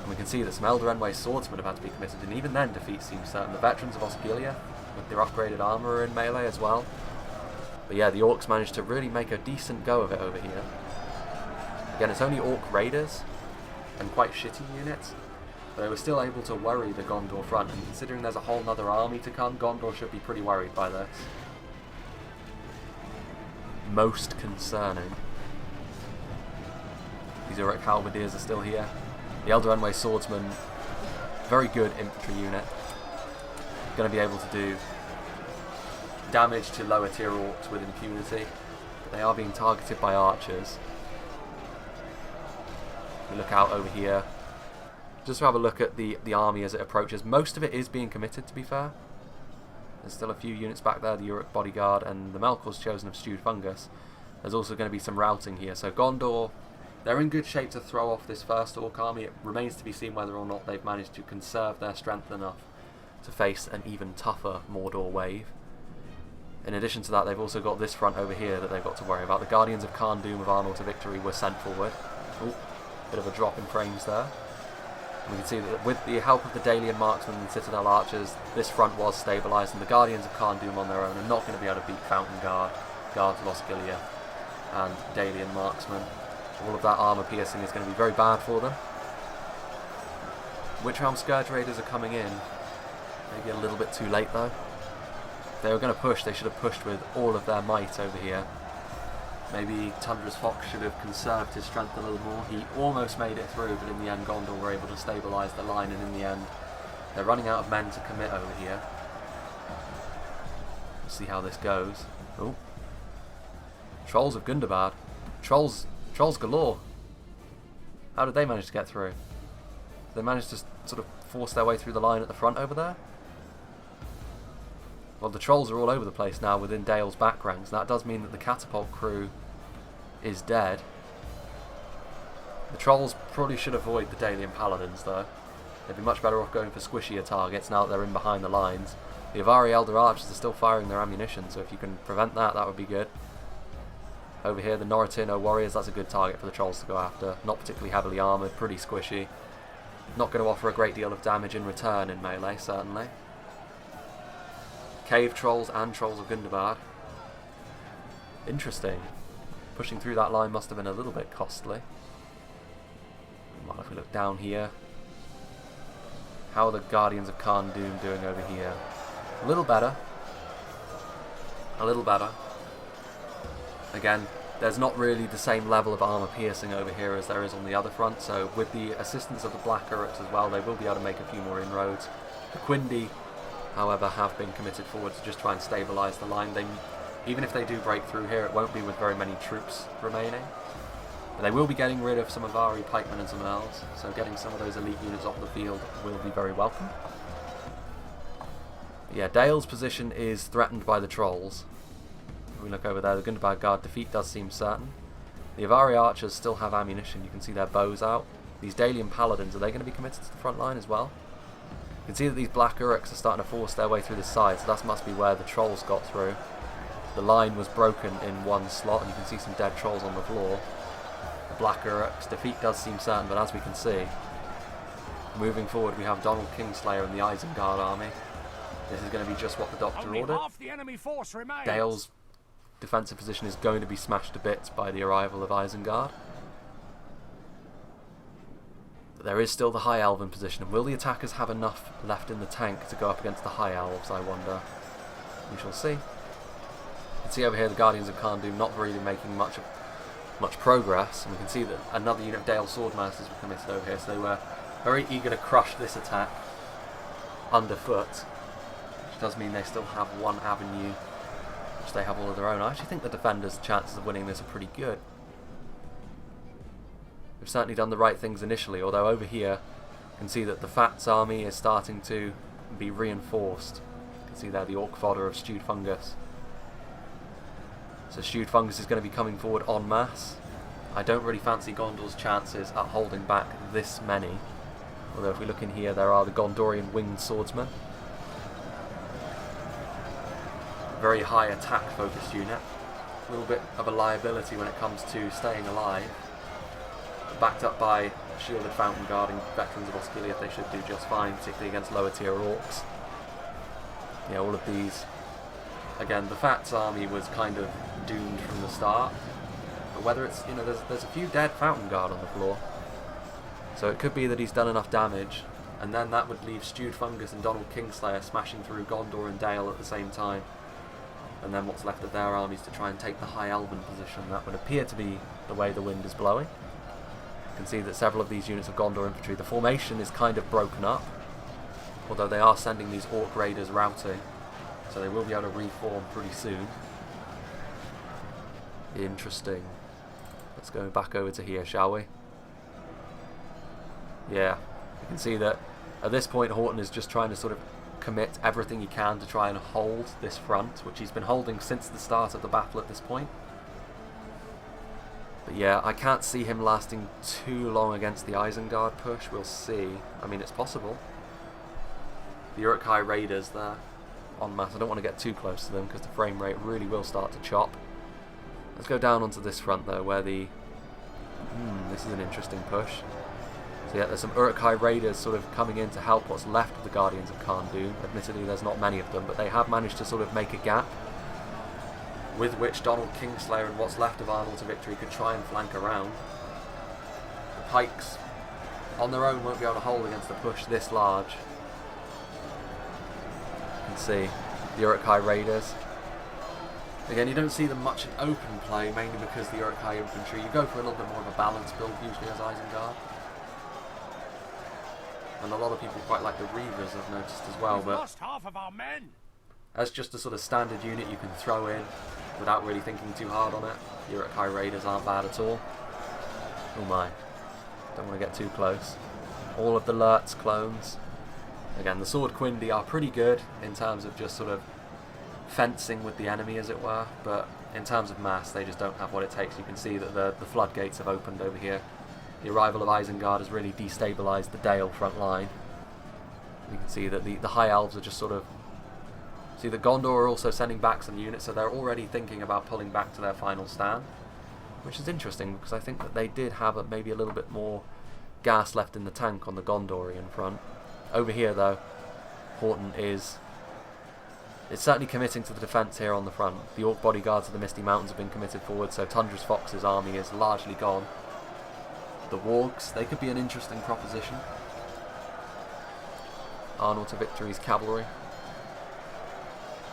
And we can see that some Elder Enway swordsmen have had to be committed, and even then defeat seems certain. The veterans of Osgiliath with their upgraded armour are in melee as well. But yeah, the orcs managed to really make a decent go of it over here. Again, it's only orc raiders and quite shitty units, but they were still able to worry the Gondor front, and considering there's a whole other army to come, Gondor should be pretty worried by this. Most concerning. These Uruk Halberdiers are still here. The Elder Enway swordsmen, very good infantry unit. Going to be able to do damage to lower tier orcs with impunity, but they are being targeted by archers. We look out over here, just to have a look at the army as it approaches. Most of it is being committed, to be fair. There's still a few units back there, the Uruk Bodyguard and the Melkor's Chosen of Stewed Fungus. There's also going to be some routing here, so Gondor, they're in good shape to throw off this first orc army. It remains to be seen whether or not they've managed to conserve their strength enough to face an even tougher Mordor wave. In addition to that, they've also got this front over here that they've got to worry about. The Guardians of Khan Doom of Arnor to Victory were sent forward. Ooh, bit of a drop in frames there. We can see that with the help of the Dalian marksmen and Citadel archers, this front was stabilised, and the Guardians of Khan Doom on their own are not going to be able to beat Fountain Guard, Guards of Osgiliath, and Dalian marksmen. All of that armour piercing is going to be very bad for them. Witchhelm Scourge Raiders are coming in. Maybe a little bit too late though. If they were going to push, they should have pushed with all of their might over here. Maybe Tundra's Fox should have conserved his strength a little more. He almost made it through, but in the end Gondor were able to stabilise the line, and in the end they're running out of men to commit over here. We'll see how this goes. Oh, Trolls of Gundabad. Trolls galore. How did they manage to get through? Did they manage to sort of force their way through the line at the front over there? Well, the Trolls are all over the place now within Dale's back ranks. That does mean that the catapult crew is dead. The Trolls probably should avoid the Dalian Paladins though. They'd be much better off going for squishier targets now that they're in behind the lines. The Avari Elder Archers are still firing their ammunition, so if you can prevent that, that would be good. Over here, the Noritino Warriors, that's a good target for the Trolls to go after. Not particularly heavily armoured, pretty squishy. Not going to offer a great deal of damage in return in melee, certainly. Cave Trolls and Trolls of Gundabad. Interesting. Pushing through that line must have been a little bit costly. Well, if we look down here, how are the Guardians of Khan Doom doing over here? A little better. A little better. Again, there's not really the same level of armour piercing over here as there is on the other front, so with the assistance of the Black Uruks as well, they will be able to make a few more inroads. The Quindi, however, have been committed forward to just try and stabilise the line. Even if they do break through here, it won't be with very many troops remaining. But they will be getting rid of some Avari pikemen and some elves, so getting some of those elite units off the field will be very welcome. But yeah, Dale's position is threatened by the Trolls. If we look over there, the Gundabad Guard defeat does seem certain. The Avari archers still have ammunition. You can see their bows out. These Dalian paladins, are they going to be committed to the front line as well? You can see that these Black Uruks are starting to force their way through the side, so that must be where the Trolls got through. The line was broken in one slot, and you can see some dead Trolls on the floor. The Black Uruks defeat does seem certain, but as we can see, moving forward we have Donald Kingslayer and the Isengard army. This is going to be just what the Doctor ordered. Half the enemy force remains. Dale's defensive position is going to be smashed to bits by the arrival of Isengard. But there is still the High Elven position, and will the attackers have enough left in the tank to go up against the High Elves, I wonder. We shall see. You can see over here the Guardians of Khan Doom not really making much progress, and we can see that another unit of Dale Swordmasters were committed over here, so they were very eager to crush this attack underfoot, which does mean they still have one avenue which they have all of their own. I actually think the defenders' chances of winning this are pretty good. They've certainly done the right things initially, although over here you can see that the Fats army is starting to be reinforced. You can see there the Orc fodder of Stewed Fungus. So Stewed Fungus is going to be coming forward en masse. I don't really fancy Gondor's chances at holding back this many. Although if we look in here, there are the Gondorian Winged Swordsmen. Very high attack focused unit. A little bit of a liability when it comes to staying alive. Backed up by Shielded Fountain Guarding veterans of Osgiliath, they should do just fine, particularly against lower tier orcs. Yeah, all of these. Again, the Fats army was kind of doomed from the start. But whether it's, you know, there's a few dead Fountain Guard on the floor. So it could be that he's done enough damage, and then that would leave Stewed Fungus and Donald Kingslayer smashing through Gondor and Dale at the same time. And then what's left of their armies to try and take the High Elven position. That would appear to be the way the wind is blowing. You can see that several of these units of Gondor infantry, the formation is kind of broken up, although they are sending these Orc Raiders routing, so they will be able to reform pretty soon. Interesting. Let's go back over to here, shall we? Yeah, you can see that at this point Horton is just trying to sort of commit everything he can to try and hold this front, which he's been holding since the start of the battle at this point. But yeah, I can't see him lasting too long against the Isengard push. We'll see. I mean, it's possible. The Uruk-hai Raiders there en masse. I don't want to get too close to them because the frame rate really will start to chop. Let's go down onto this front though, where the... this is an interesting push. So yeah, there's some Uruk-hai raiders sort of coming in to help what's left of the Guardians of Khan Dûm. Admittedly, there's not many of them, but they have managed to sort of make a gap with which Donald Kingslayer and what's left of Arnold to Victory could try and flank around. The pikes on their own won't be able to hold against a push this large. You can see the Uruk-hai raiders. Again, you don't see them much in open play, mainly because the Uruk-hai infantry, you go for a little bit more of a balanced build usually as Isengard. And a lot of people quite like the Reavers, I've noticed as well, but lost half of our men. As just a sort of standard unit you can throw in without really thinking too hard on it. The Uruk-hai raiders aren't bad at all. Oh my, don't want to get too close. All of the Lurtz clones. Again, the Sword Quindi are pretty good in terms of just sort of fencing with the enemy, as it were, but in terms of mass, they just don't have what it takes. You can see that the floodgates have opened over here. The arrival of Isengard has really destabilised the Dale front line. You can see that the High Elves are just sort of... See that Gondor are also sending back some units, so they're already thinking about pulling back to their final stand, which is interesting because I think that they did have maybe a little bit more gas left in the tank on the Gondorian front. Over here, though, Horton is... It's certainly committing to the defence here on the front. The Orc bodyguards of the Misty Mountains have been committed forward, so Tundra's Fox's army is largely gone. The Wargs, they could be an interesting proposition. Arnold to Victory's cavalry.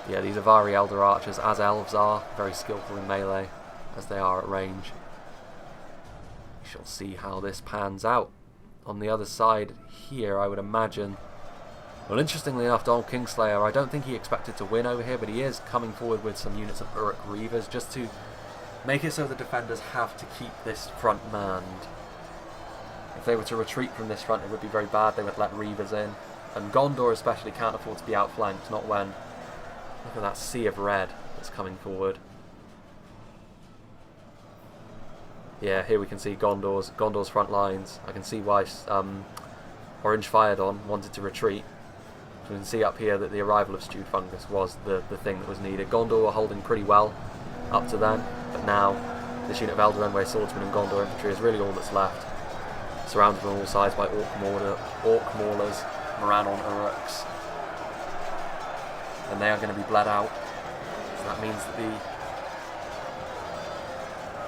Yeah, these Avari Elder Archers, as elves are, very skillful in melee, as they are at range. We shall see how this pans out. On the other side here, I would imagine... Well, interestingly enough, Donald Kingslayer, I don't think he expected to win over here, but he is coming forward with some units of Uruk Reavers, just to make it so the defenders have to keep this front manned. If they were to retreat from this front, it would be very bad. They would let Reavers in. And Gondor especially can't afford to be outflanked, not when... Look at that sea of red that's coming forward. Yeah, here we can see Gondor's front lines. I can see why Orange Firedon wanted to retreat. So we can see up here that the arrival of Stewed Fungus was the thing that was needed. Gondor were holding pretty well up to then, but now this unit of Elder Enway Swordsmen and Gondor Infantry is really all that's left. Surrounded on all sides by Orc Maulers, Morannon Uruks, and they are going to be bled out. So that means that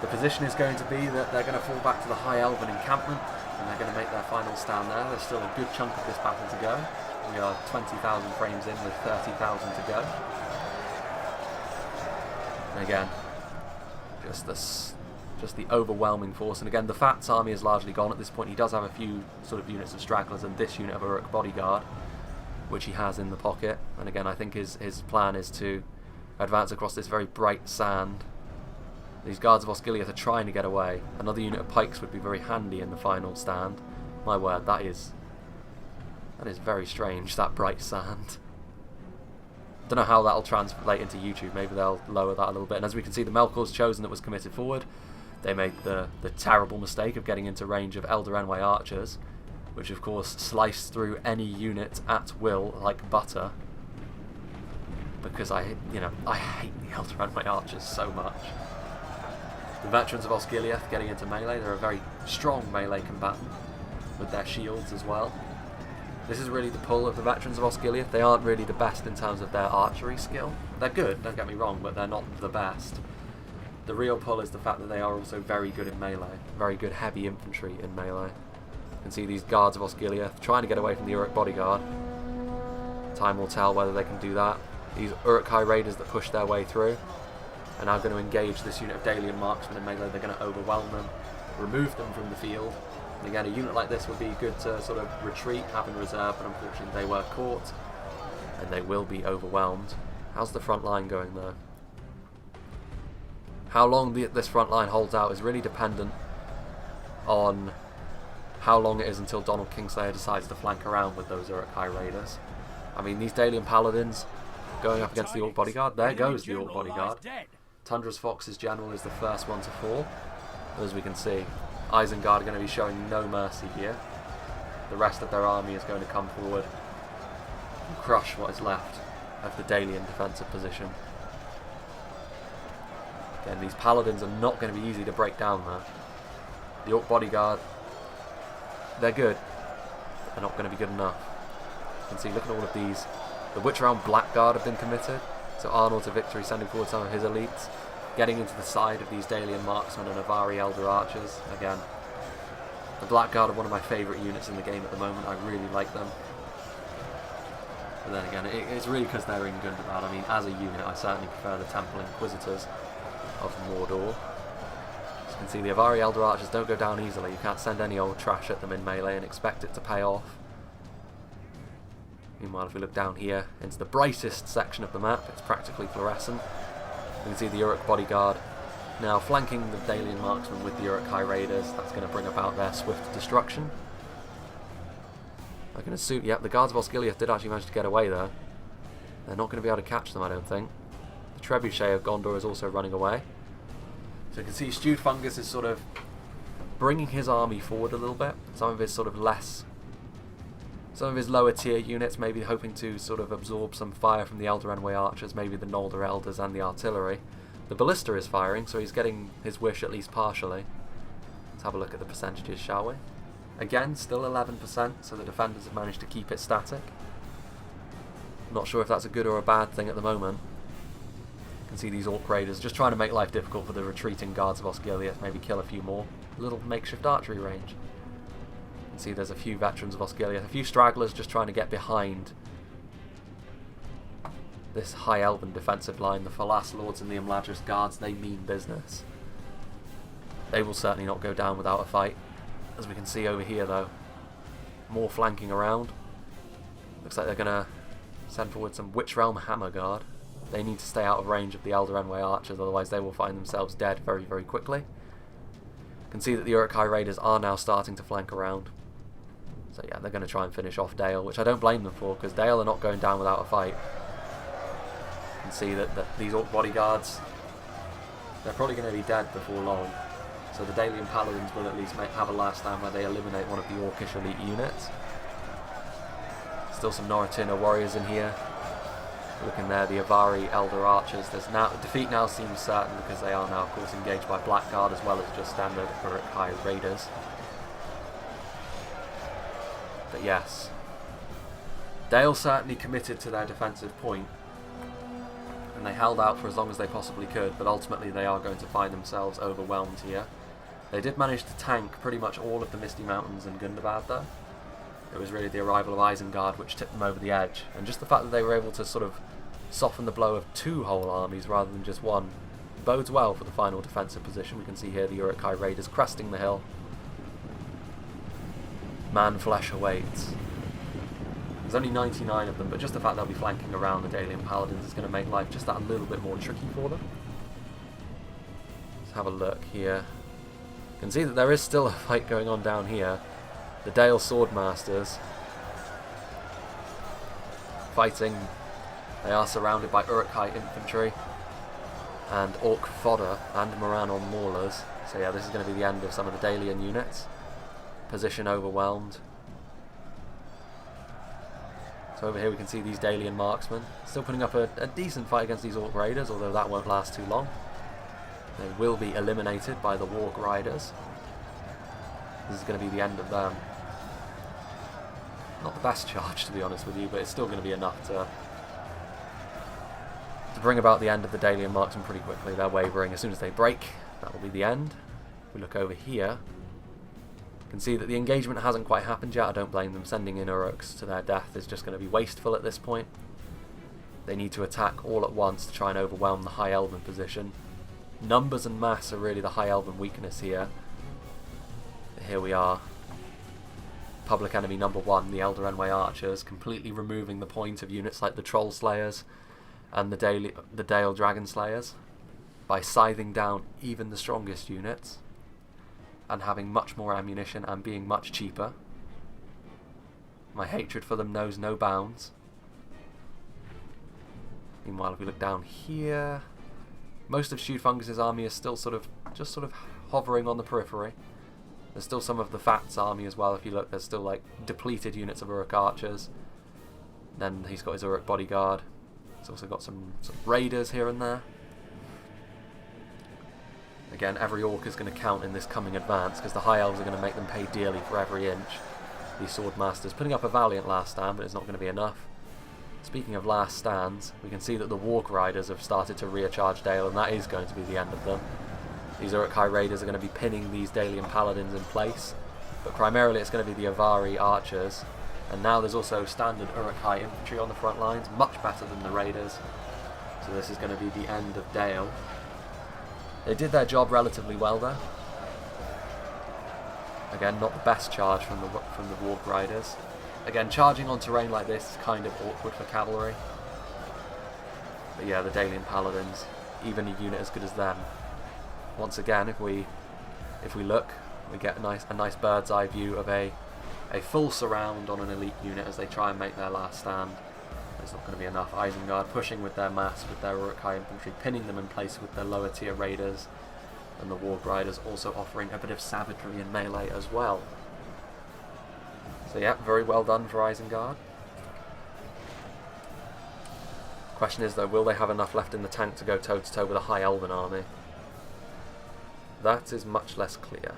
the position is going to be that they're going to fall back to the High Elven encampment, and they're going to make their final stand there. There's still a good chunk of this battle to go. We are 20,000 frames in with 30,000 to go. And again, just the overwhelming force. And again, the Fat's army is largely gone at this point. He does have a few sort of units of stragglers and this unit of Uruk bodyguard, which he has in the pocket. And again, I think his plan is to advance across this very bright sand. These guards of Osgiliath are trying to get away. Another unit of pikes would be very handy in the final stand. My word, that is very strange, that bright sand. Don't know how that'll translate into YouTube. Maybe they'll lower that a little bit. And as we can see, the Melkor's Chosen that was committed forward. They made the terrible mistake of getting into range of Elder Enway Archers, which of course slice through any unit at will like butter. Because I hate the Elder Enway Archers so much. The Veterans of Osgiliath getting into melee. They're a very strong melee combatant with their shields as well. This is really the pull of the Veterans of Osgiliath. They aren't really the best in terms of their archery skill. They're good, don't get me wrong, but they're not the best. The real pull is the fact that they are also very good in melee. Very good heavy infantry in melee. You can see these guards of Osgiliath trying to get away from the Uruk bodyguard. Time will tell whether they can do that. These Uruk-hai raiders that push their way through are now going to engage this unit of Dalian marksmen in melee. They're going to overwhelm them, remove them from the field. And again, a unit like this would be good to sort of retreat, have in reserve, but unfortunately they were caught, and they will be overwhelmed. How's the front line going though? How long this front line holds out is really dependent on how long it is until Donald Kingslayer decides to flank around with those Uruk-hai raiders. I mean, these Dalian paladins going up against the Orc bodyguard. There goes the Orc bodyguard. Tundra's Fox's general is the first one to fall. As we can see, Isengard are going to be showing no mercy here. The rest of their army is going to come forward and crush what is left of the Dalian defensive position. Again, these paladins are not going to be easy to break down there. The Orc bodyguard they're good. They're not going to be good enough. You can see, look at all of these. The Witch Realm Blackguard have been committed. So Arnold to victory, sending forward some of his elites. Getting into the side of these Dalian Marksmen and Avari Elder Archers. Again, the Blackguard are one of my favourite units in the game at the moment. I really like them. But then again, it's really because they're in Gondor. I mean, as a unit, I certainly prefer the Temple Inquisitors of Mordor. As you can see, the Avari Elder Archers don't go down easily. You can't send any old trash at them in melee and expect it to pay off. Meanwhile, if we look down here into the brightest section of the map, it's practically fluorescent. You can see the Uruk Bodyguard now flanking the Dalian Marksmen with the Uruk High Raiders. That's going to bring about their swift destruction. I can assume, yep, the Guards of Osgiliath did actually manage to get away there. They're not going to be able to catch them, I don't think. The Trebuchet of Gondor is also running away. So you can see Stewed Fungus is sort of bringing his army forward a little bit. Some of his sort of lower tier units maybe hoping to sort of absorb some fire from the Eldarenway archers, maybe the Noldor Elders and the artillery. The Ballista is firing, so he's getting his wish at least partially. Let's have a look at the percentages, shall we? Again, still 11%, so the defenders have managed to keep it static. Not sure if that's a good or a bad thing at the moment. You can see these Orc Raiders just trying to make life difficult for the retreating Guards of Osgiliath, maybe kill a few more. A little makeshift archery range. You can see there's a few veterans of Osgiliath, a few stragglers just trying to get behind this High Elven defensive line. The Falas Lords and the Imladris Guards, they mean business. They will certainly not go down without a fight. As we can see over here though, more flanking around. Looks like they're going to send forward some Witch Realm Hammer Guard. They need to stay out of range of the Eldarenway archers, otherwise they will find themselves dead very, very quickly. You can see that the Uruk-hai Raiders are now starting to flank around. So yeah, they're going to try and finish off Dale, which I don't blame them for, because Dale are not going down without a fight. You can see that these Orc bodyguards, they're probably going to be dead before long. So the Dalian Paladins will at least have a last stand where they eliminate one of the Orcish elite units. Still some Noritina warriors in here. Looking there, the Avari Elder Archers. Defeat now seems certain because they are now, of course, engaged by Blackguard as well as just standard Uruk-hai Raiders. But yes, Dale certainly committed to their defensive point, and they held out for as long as they possibly could, but ultimately they are going to find themselves overwhelmed here. They did manage to tank pretty much all of the Misty Mountains and Gundabad though. It was really the arrival of Isengard which tipped them over the edge, and just the fact that they were able to sort of soften the blow of two whole armies rather than just one bodes well for the final defensive position. We can see here the Uruk-hai Raiders cresting the hill. Man flesh awaits. There's only 99 of them, but just the fact they'll be flanking around the Dalian Paladins is going to make life just that little bit more tricky for them. Let's have a look here. You can see that there is still a fight going on down here. The Dale Swordmasters fighting. They are surrounded by Uruk-hai infantry and Orc fodder and Moran-on maulers. So yeah, this is going to be the end of some of the Dalian units. Position overwhelmed. So over here we can see these Dalian marksmen still putting up a decent fight against these Orc Raiders, although that won't last too long. They will be eliminated by the Warg Riders. This is going to be the end of them. Not the best charge, to be honest with you, but it's still going to be enough to bring about the end of the Dalian marksmen pretty quickly. They're wavering. As soon as they break, that will be the end. If we look over here, you can see that the engagement hasn't quite happened yet. I don't blame them. Sending in Uruks to their death is just going to be wasteful at this point. They need to attack all at once to try and overwhelm the High Elven position. Numbers and mass are really the High Elven weakness here. Here we are. Public enemy number one, the Eldarenway Archers, completely removing the point of units like the Troll Slayers and the Dale Dragon Slayers by scything down even the strongest units and having much more ammunition and being much cheaper. My hatred for them knows no bounds. Meanwhile, if we look down here, most of Stewed Fungus's army is still sort of hovering on the periphery. There's still some of the Fat's army as well. If you look, there's still like depleted units of Uruk archers. Then he's got his Uruk bodyguard. He's also got some raiders here and there. Again, every orc is going to count in this coming advance, because the High Elves are going to make them pay dearly for every inch. These Swordmasters putting up a valiant last stand, but it's not going to be enough. Speaking of last stands, we can see that the Warg Riders have started to recharge Dale, and that is going to be the end of them. These Uruk-hai Raiders are going to be pinning these Dalian Paladins in place, but primarily it's going to be the Avari Archers, and now there's also standard Uruk-hai infantry on the front lines, much better than the Raiders, so this is going to be the end of Dale. They did their job relatively well there. Again, not the best charge from the Warg Riders. Again, charging on terrain like this is kind of awkward for cavalry. But yeah, the Dalian Paladins, even a unit as good as them. Once again, if we look, we get a nice bird's eye view of a full surround on an elite unit as they try and make their last stand. It's not going to be enough. Isengard pushing with their mass, with their Uruk-hai infantry, pinning them in place with their lower tier raiders, and the Warg Riders also offering a bit of savagery in melee as well. So yeah, very well done for Isengard. Question is though, will they have enough left in the tank to go toe to toe with a High Elven army? That is much less clear.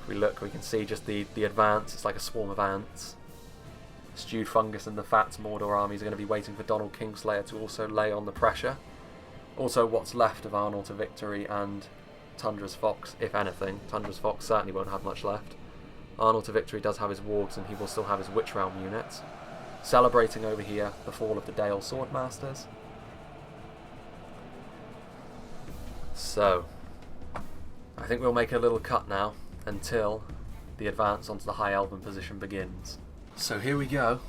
If we look, we can see just the advance. It's like a swarm of ants. Stewed Fungus and the Fats Mordor armies are going to be waiting for Donald Kingslayer to also lay on the pressure. Also, what's left of Arnold to Victory and Tundra's Fox, if anything. Tundra's Fox certainly won't have much left. Arnold to Victory does have his Wargs, and he will still have his Witch Realm units. Celebrating over here the fall of the Dale Swordmasters. So, I think we'll make a little cut now until the advance onto the High Elven position begins. So here we go.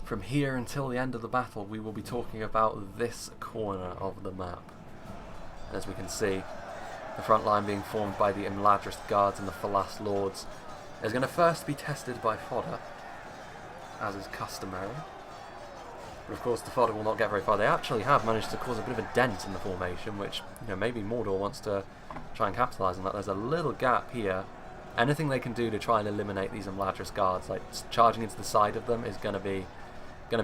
From here until the end of the battle, we will be talking about this corner of the map. And as we can see, the front line being formed by the Imladris Guards and the Falas Lords is going to first be tested by fodder, as is customary. But of course the fodder will not get very far. They actually have managed to cause a bit of a dent in the formation, which, you know, maybe Mordor wants to try and capitalise on that. There's a little gap here. Anything they can do to try and eliminate these Imladris Guards, like charging into the side of them, is going to be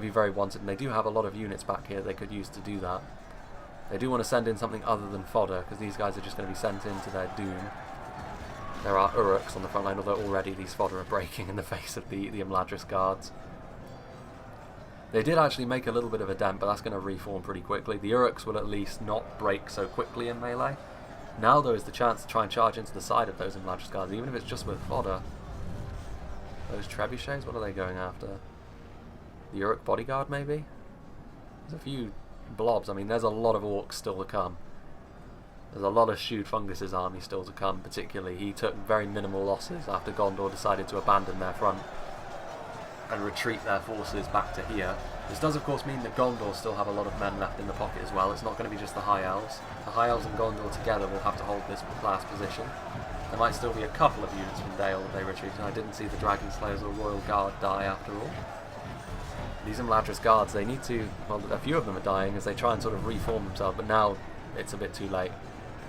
very wanted, and they do have a lot of units back here they could use to do that. They do want to send in something other than fodder, because these guys are just going to be sent into their doom. There are Uruks on the front line, although already these fodder are breaking in the face of the Imladris Guards. They did actually make a little bit of a dent, but that's going to reform pretty quickly. The Uruks will at least not break so quickly in melee. Now there is the chance to try and charge into the side of those Imladris Guards, even if it's just with fodder. Those Trebuchets, what are they going after? The Uruk Bodyguard, maybe? There's a few blobs. I mean, there's a lot of orcs still to come. There's a lot of Stewed Fungus' army still to come, particularly. He took very minimal losses after Gondor decided to abandon their front and retreat their forces back to here. This does of course mean that Gondor still have a lot of men left in the pocket as well. It's not going to be just the High Elves. The High Elves and Gondor together will have to hold this last position. There might still be a couple of units from Dale that they retreat, and I didn't see the Dragon Slayers or Royal Guard die after all. These Imladris Guards, they need to, well, a few of them are dying as they try and sort of reform themselves, but now it's a bit too late.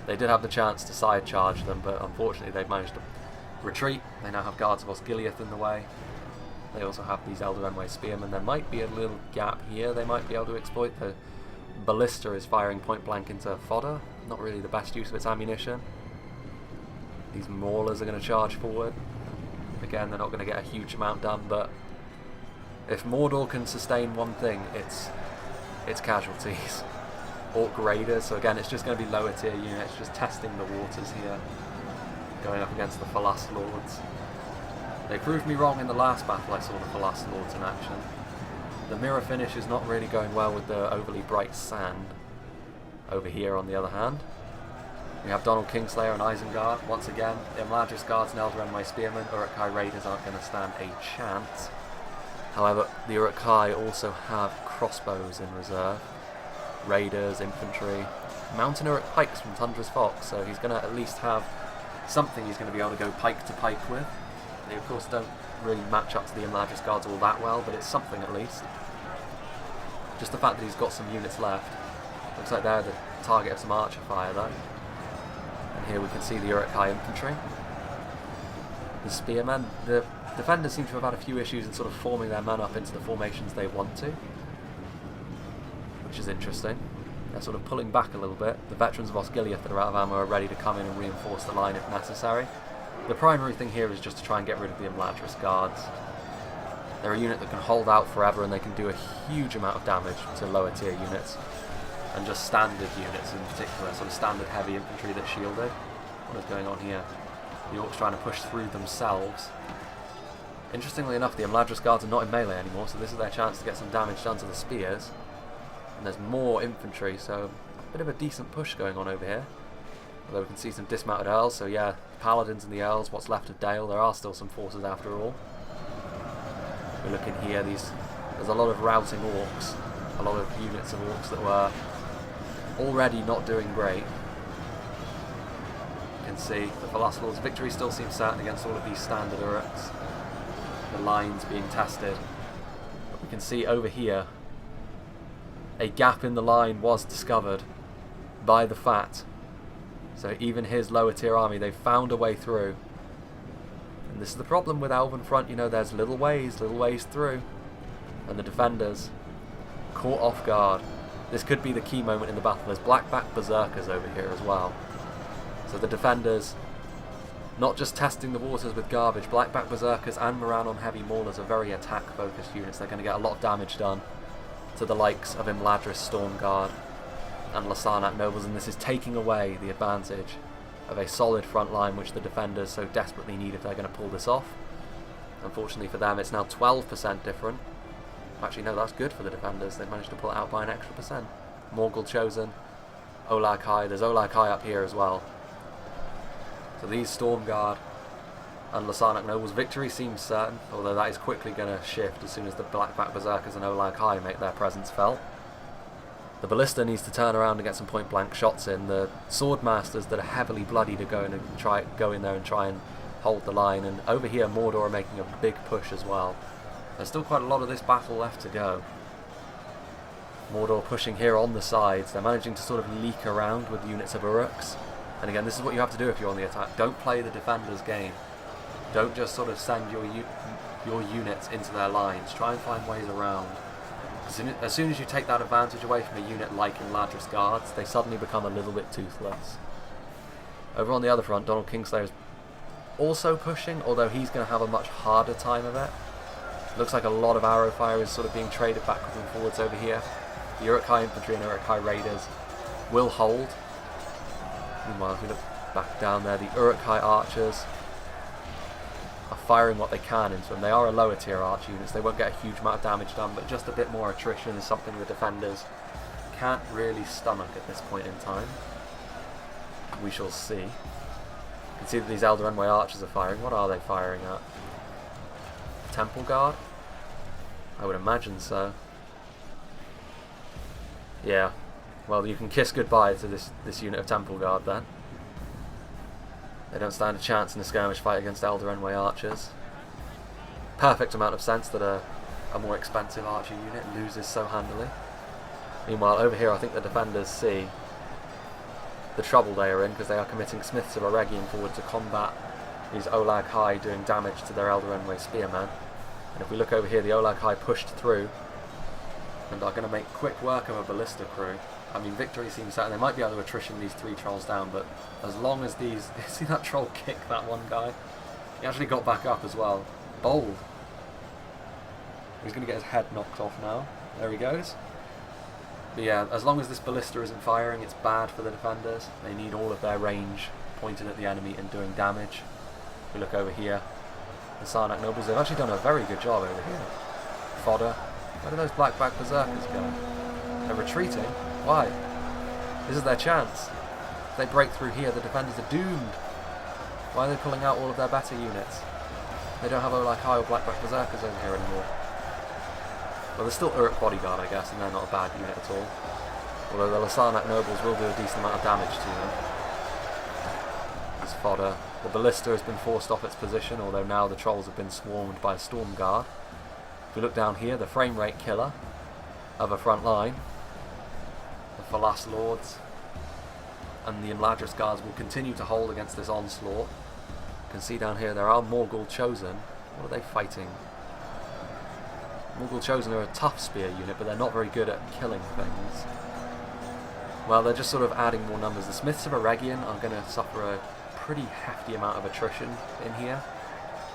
They did have the chance to side charge them, but unfortunately they've managed to retreat. They now have Guards of Osgiliath in the way. They also have these Elder Enway Spearmen. There might be a little gap here they might be able to exploit. The Ballista is firing point blank into fodder. Not really the best use of its ammunition. These Maulers are going to charge forward. Again, they're not going to get a huge amount done, but if Mordor can sustain one thing, it's casualties. Orc Raiders, so again, it's just going to be lower tier units, just testing the waters here, going up against the Falas Lords. They proved me wrong in the last battle I saw the Falas Lords in action. The mirror finish is not really going well with the overly bright sand. Over here, on the other hand, we have Donald Kingslayer and Isengard. Once again, the Imladris Guards and Elder Enway Spearmen. Uruk-hai Raiders aren't going to stand a chance. However, the Uruk-hai also have crossbows in reserve. Raiders, infantry, Mountain Uruk pikes from Tundra's Fox, so he's going to at least have something he's going to be able to go pike to pike with. They of course don't really match up to the Imladris Guards all that well, but it's something at least. Just the fact that he's got some units left. Looks like they're the target of some archer fire though. And here we can see the Uruk-hai infantry. The spearmen, the defenders seem to have had a few issues in sort of forming their men up into the formations they want to, which is interesting. They're sort of pulling back a little bit. The veterans of Osgiliath that are out of ammo are ready to come in and reinforce the line if necessary. The primary thing here is just to try and get rid of the Imladris guards. They're a unit that can hold out forever and they can do a huge amount of damage to lower tier units. And just standard units in particular, sort of standard heavy infantry that's shielded. What is going on here? The Orcs trying to push through themselves. Interestingly enough, the Imladris guards are not in melee anymore, so this is their chance to get some damage done to the spears. And there's more infantry, so a bit of a decent push going on over here. Although we can see some dismounted Earls, so yeah, Paladins and the Earls, what's left of Dale, there are still some forces after all. We look in here, there's a lot of routing Orcs, a lot of units of Orcs that were already not doing great. You can see the Philosopher's victory still seems certain against all of these standard Uruks. The lines being tested. But we can see over here a gap in the line was discovered by the Fat. So even his lower tier army, they've found a way through. And this is the problem with Elven Front, you know, there's little ways through. And the defenders caught off guard. This could be the key moment in the battle. There's blackback berserkers over here as well. So the defenders, not just testing the waters with garbage, blackback berserkers and Moran on heavy maulers are very attack focused units. They're going to get a lot of damage done to the likes of Imladris Stormguard and Lasarnak Nobles, and this is taking away the advantage of a solid front line which the defenders so desperately need if they're going to pull this off. Unfortunately for them, it's now 12% different. Actually, no, that's good for the defenders. They've managed to pull it out by an extra percent. Morgul Chosen, Olag High. There's Olag High up here as well. So these Stormguard and Lasarnak Nobles' victory seems certain, although that is quickly going to shift as soon as the Blackback Berserkers and Olag High make their presence felt. The Ballista needs to turn around and get some point-blank shots in. The Swordmasters that are heavily bloodied are going to go in there and try and hold the line. And over here, Mordor are making a big push as well. There's still quite a lot of this battle left to go. Mordor pushing here on the sides. They're managing to sort of leak around with units of Uruks. And again, this is what you have to do if you're on the attack. Don't play the defender's game. Don't just sort of send your units into their lines. Try and find ways around. As soon as you take that advantage away from a unit like Imladris Guards, they suddenly become a little bit toothless. Over on the other front, Donald Kingslayer is also pushing, although he's going to have a much harder time of it. Looks like a lot of arrow fire is sort of being traded backwards and forwards over here. The Uruk-hai Infantry and Uruk-hai Raiders will hold. Meanwhile, if we look back down there, the Uruk-hai Archers are firing what they can into them. They are a lower tier arch units. They won't get a huge amount of damage done, but just a bit more attrition is something the defenders can't really stomach at this point in time. We shall see. You can see that these Elder Enway Archers are firing. What are they firing at? Temple Guard? I would imagine so. Yeah. Well, you can kiss goodbye to this unit of Temple Guard then. They don't stand a chance in a skirmish fight against Elder Enway Archers. Perfect amount of sense that a more expensive archer unit loses so handily. Meanwhile, over here I think the defenders see the trouble they are in, because they are committing Smiths of Eregion forward to combat these Olag High doing damage to their Elder Enway Spearmen. And if we look over here, the Olag High pushed through and are going to make quick work of a ballista crew. I mean, victory seems certain. They might be able to attrition these three trolls down, but as long as these... See that troll kick that one guy? He actually got back up as well. Bold. He's going to get his head knocked off now. There he goes. But yeah, as long as this ballista isn't firing, it's bad for the defenders. They need all of their range pointed at the enemy and doing damage. If we look over here, the Sarnak Nobles, they've actually done a very good job over here. Fodder. Where do those Blackback Berserkers go? They're retreating. Why? This is their chance. If they break through here, the defenders are doomed. Why are they pulling out all of their better units? They don't have Olag High or Blackback Berserkers over here anymore. Well, there's still Uruk Bodyguard, I guess, and they're not a bad unit at all. Although the Lasarnak Nobles will do a decent amount of damage to them. This fodder. The ballista has been forced off its position, although now the trolls have been swarmed by Storm Guard. If we look down here, the frame rate killer of a front line, the Falas Lords and the Imladris Guards will continue to hold against this onslaught. You can see down here there are Morgul Chosen. What are they fighting? Morgul Chosen are a tough spear unit, but they're not very good at killing things. Well, they're just sort of adding more numbers. The Smiths of Eregion are going to suffer a pretty hefty amount of attrition in here.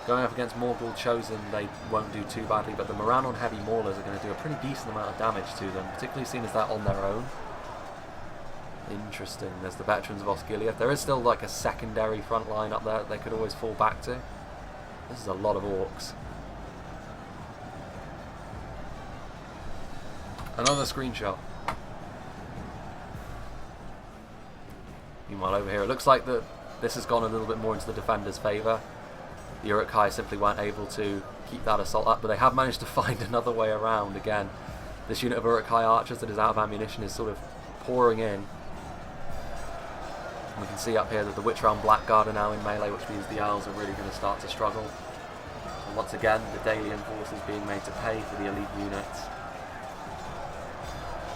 Going up against Morgul Chosen, they won't do too badly, but the Morannon Heavy Maulers are going to do a pretty decent amount of damage to them, particularly seeing as they're on their own. Interesting. There's the Veterans of Osgiliath. There is still like a secondary front line up there that they could always fall back to. This is a lot of orcs. Another screenshot. Meanwhile over here, it looks like this has gone a little bit more into the defenders' favour. The Uruk-hai simply weren't able to keep that assault up, but they have managed to find another way around again. This unit of Uruk-hai archers that is out of ammunition is sort of pouring in. And we can see up here that the Witch Realm Blackguard are now in melee, which means the Owls are really going to start to struggle. And once again, the Dalian forces being made to pay for the elite units.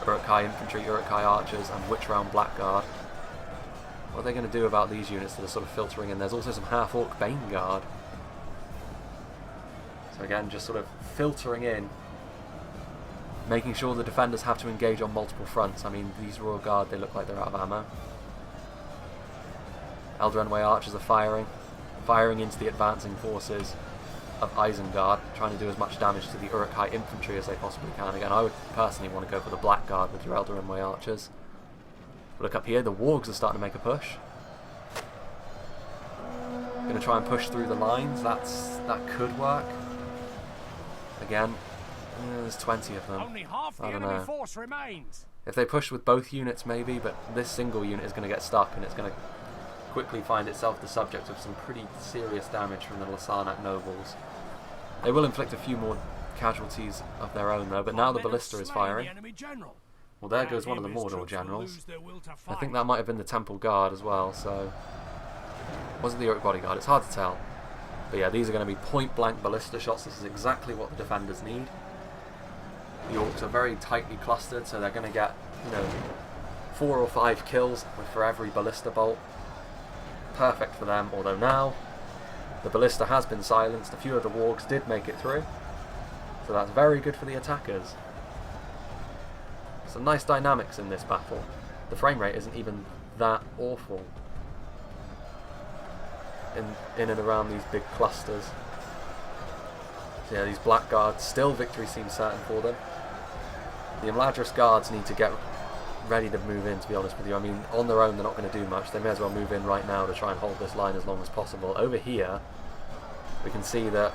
Uruk-hai infantry, Uruk-hai archers, and Witch Realm Blackguard. What are they going to do about these units that are sort of filtering in? There's also some half-orc Bane Guard. So again, just sort of filtering in, making sure the defenders have to engage on multiple fronts. I mean, these Royal Guard, they look like they're out of ammo. Eldarenway archers are firing into the advancing forces of Isengard, trying to do as much damage to the Uruk-hai infantry as they possibly can. Again, I would personally want to go for the Blackguard with your Eldarenway archers. But look up here, the Wargs are starting to make a push. Going to try and push through the lines. That could work. Again, there's 20 of them. Only half the enemy force remains. If they push with both units, maybe, but this single unit is going to get stuck, and it's going to quickly find itself the subject of some pretty serious damage from the Lasarnak nobles. They will inflict a few more casualties of their own, though. But now the ballista is firing. Well, there goes one of the Mordor generals. I think that might have been the Temple Guard as well. So, was it the Uruk Bodyguard? It's hard to tell. But yeah, these are going to be point-blank ballista shots. This is exactly what the defenders need. The Orcs are very tightly clustered, so they're going to get, 4 or 5 kills for every ballista bolt. Perfect for them, although now the ballista has been silenced. A few of the Wargs did make it through, so that's very good for the attackers. Some nice dynamics in this battle. The frame rate isn't even that awful in and around these big clusters. So yeah, these Blackguards, still victory seems certain for them. The Imladris Guards need to get ready to move in, to be honest with you. I mean, on their own they're not going to do much. They may as well move in right now to try and hold this line as long as possible. Over here we can see that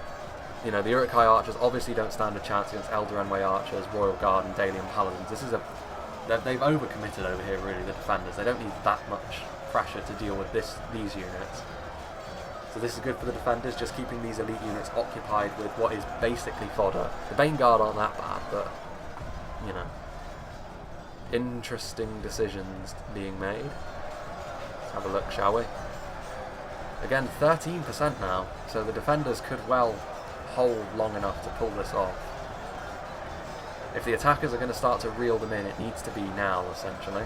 the Uruk-hai archers obviously don't stand a chance against Eldarenway archers, Royal Guard and Dalian Paladins. They've overcommitted over here, really, the defenders. They don't need that much pressure to deal with these units. So this is good for the defenders, just keeping these elite units occupied with what is basically fodder. The Bane Guard aren't that bad, but interesting decisions being made. Let's have a look, shall we? Again, 13% now, so the defenders could well hold long enough to pull this off. If the attackers are going to start to reel them in, it needs to be now, essentially.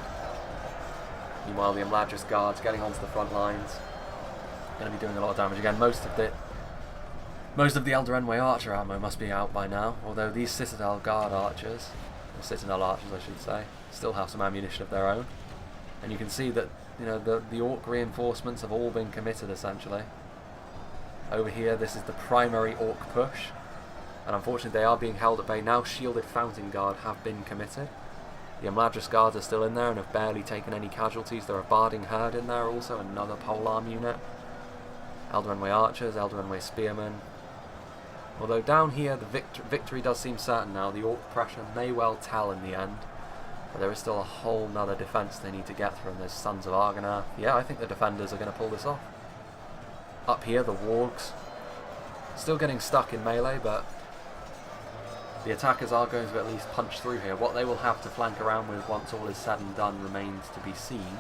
Meanwhile, the Imladris Guards getting onto the front lines, going to be doing a lot of damage. Again, most of the Eldarenway archer ammo must be out by now, although these Citadel Guard archers, or Citadel archers I should say, still have some ammunition of their own. And you can see that the Orc reinforcements have all been committed, essentially. Over here, this is the primary Orc push, and unfortunately they are being held at bay. Now Shielded Fountain Guard have been committed. The Imladris Guards are still in there and have barely taken any casualties. There are Barding Herd in there also, another polearm unit. Eldarenway archers, Eldarenway spearmen. Although down here the victory does seem certain now. The Orc pressure may well tell in the end. But there is still a whole nother defence they need to get through, and there's Sons of Argonath. Yeah, I think the defenders are going to pull this off. Up here, the Wargs still getting stuck in melee, but the attackers are going to at least punch through here. What they will have to flank around with once all is said and done remains to be seen.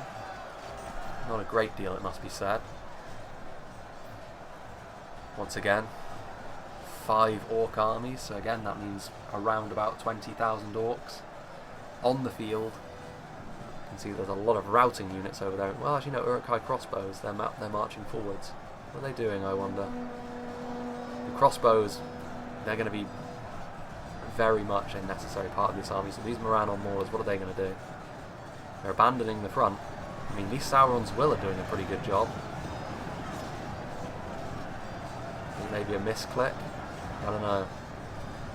Not a great deal, it must be said. Once again, 5 Orc armies, so again that means around about 20,000 Orcs on the field. You can see there's a lot of routing units over there. Well, actually no, Uruk-hai crossbows, they're marching forwards. What are they doing, I wonder? The crossbows, they're going to be very much a necessary part of this army. So these Morannon Maulers, what are they going to do? They're abandoning the front. I mean, these Sauron's Will are doing a pretty good job. Maybe a misclick. I don't know.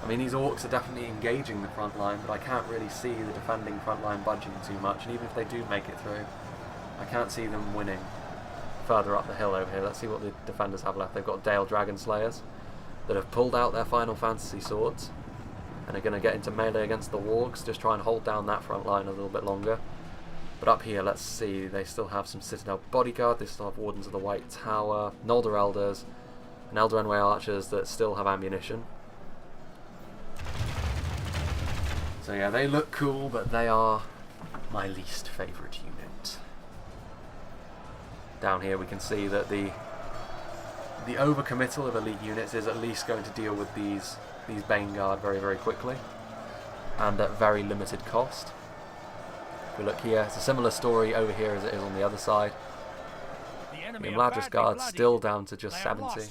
I mean, these orcs are definitely engaging the front line, but I can't really see the defending front line budging too much. And even if they do make it through, I can't see them winning further up the hill over here. Let's see what the defenders have left. They've got Dale Dragon Slayers that have pulled out their Final Fantasy swords and are going to get into melee against the wargs, just try and hold down that front line a little bit longer. But up here, let's see, they still have some Citadel Bodyguard, they still have Wardens of the White Tower, Noldor Elders, and Eldarenway Archers that still have ammunition. So yeah, they look cool, but they are my least favourite unit. Down here we can see that the overcommittal of elite units is at least going to deal with these Bane Guard very, very quickly, and at very limited cost. If we look here, it's a similar story over here as it is on the other side. The Imladris Guard still down to just 70.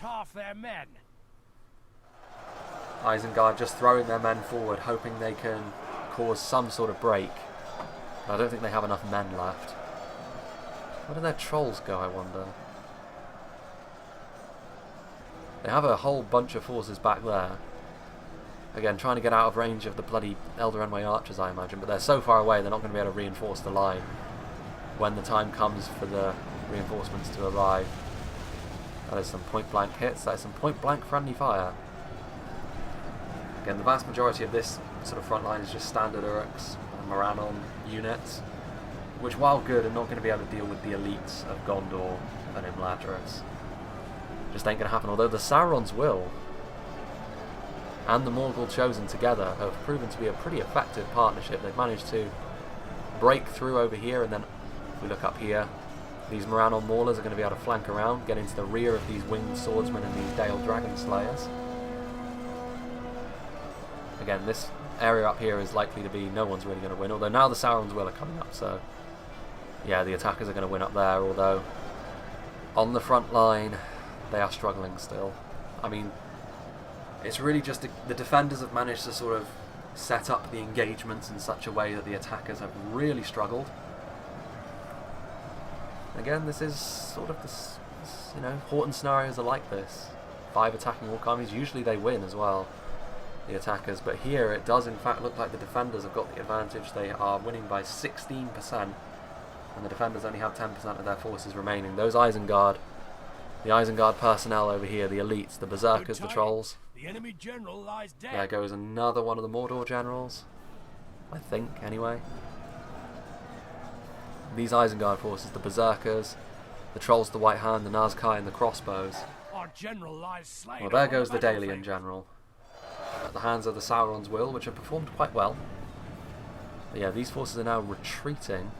Isengard just throwing their men forward, hoping they can cause some sort of break. But I don't think they have enough men left. Where do their trolls go, I wonder? They have a whole bunch of forces back there. Again, trying to get out of range of the bloody Eldarenway Archers, I imagine, but they're so far away they're not going to be able to reinforce the line when the time comes for the reinforcements to arrive. That is some point-blank hits, that is some point-blank friendly fire. Again, the vast majority of this sort of front line is just standard Uruks and Morannon units, which, while good, are not going to be able to deal with the elites of Gondor and Imladris. Just ain't going to happen, although the Sauron's Will and the Morgul Chosen together have proven to be a pretty effective partnership. They've managed to break through over here, and then if we look up here, these Morannon Maulers are going to be able to flank around, get into the rear of these Winged Swordsmen and these Dale Dragon Slayers. Again, this area up here is likely to be no one's really going to win, although now the Sauron's Will are coming up, so yeah, the attackers are going to win up there, although on the front line they are struggling still. I mean, it's really just the defenders have managed to sort of set up the engagements in such a way that the attackers have really struggled. Again, this is sort of this, you know, Horton scenarios are like this. 5 attacking orc armies, usually they win as well, the attackers, but here it does in fact look like the defenders have got the advantage. They are winning by 16%, and the defenders only have 10% of their forces remaining. Those Isengard, the Isengard personnel over here, the elites, the berserkers, the trolls. The enemy general lies dead. There goes another one of the Mordor generals, I think, anyway. These Isengard forces, the berserkers, the trolls, the White Hand, the Nazkai, and the crossbows. Our general lies slain. Well, there goes the Dalian general, at the hands of the Sauron's Will, which have performed quite well. But yeah, these forces are now retreating.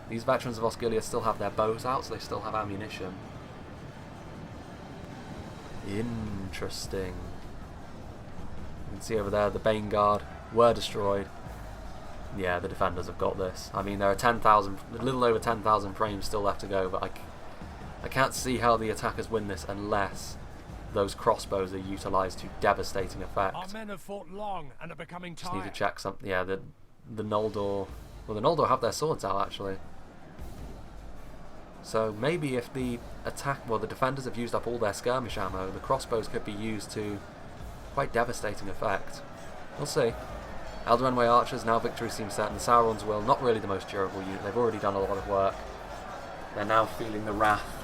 These veterans of Osgiliath still have their bows out, so they still have ammunition. Interesting. You can see over there the Bane Guard were destroyed. Yeah, the defenders have got this. I mean, there are 10,000, a little over 10,000 frames still left to go, but I can't see how the attackers win this unless those crossbows are utilised to devastating effect. Our men have fought long and are becoming tired. Just need to check something. Yeah, the Noldor. Well, the Noldor have their swords out actually. So maybe if the the defenders have used up all their skirmish ammo, the crossbows could be used to quite devastating effect. We'll see. Eldarenway Archers, now victory seems certain. The Sauron's Will, not really the most durable unit. They've already done a lot of work. They're now feeling the wrath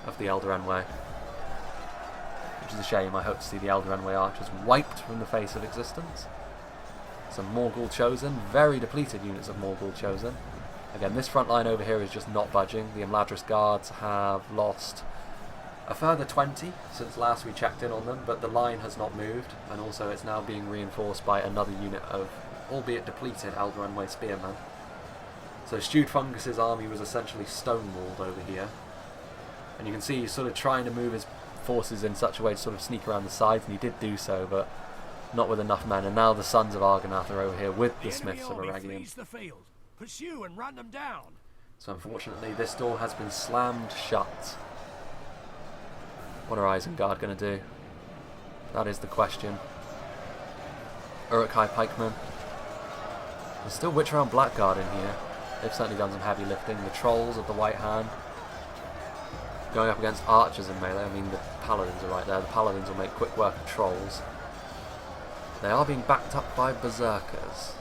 of the Eldarenway, which is a shame. I hope to see the Eldarenway Archers wiped from the face of existence. Some Morgul Chosen, very depleted units of Morgul Chosen. Again, this front line over here is just not budging. The Imladris Guards have lost a further 20 since last we checked in on them, but the line has not moved, and also it's now being reinforced by another unit of, albeit depleted, Eldarenway Spearmen. So Stewed Fungus's army was essentially stonewalled over here, and you can see he's sort of trying to move his forces in such a way to sort of sneak around the sides, and he did do so, but not with enough men. And now the Sons of Argonath are over here with the Smiths of Eregion. Pursue and run them down. So unfortunately this door has been slammed shut. What are Isengard going to do? That is the question. Uruk-hai pikemen. There's still Witcher-Elm Blackguard in here. They've certainly done some heavy lifting. The trolls of the White Hand going up against archers in melee. I mean, the paladins are right there. The paladins will make quick work of trolls. They are being backed up by berserkers.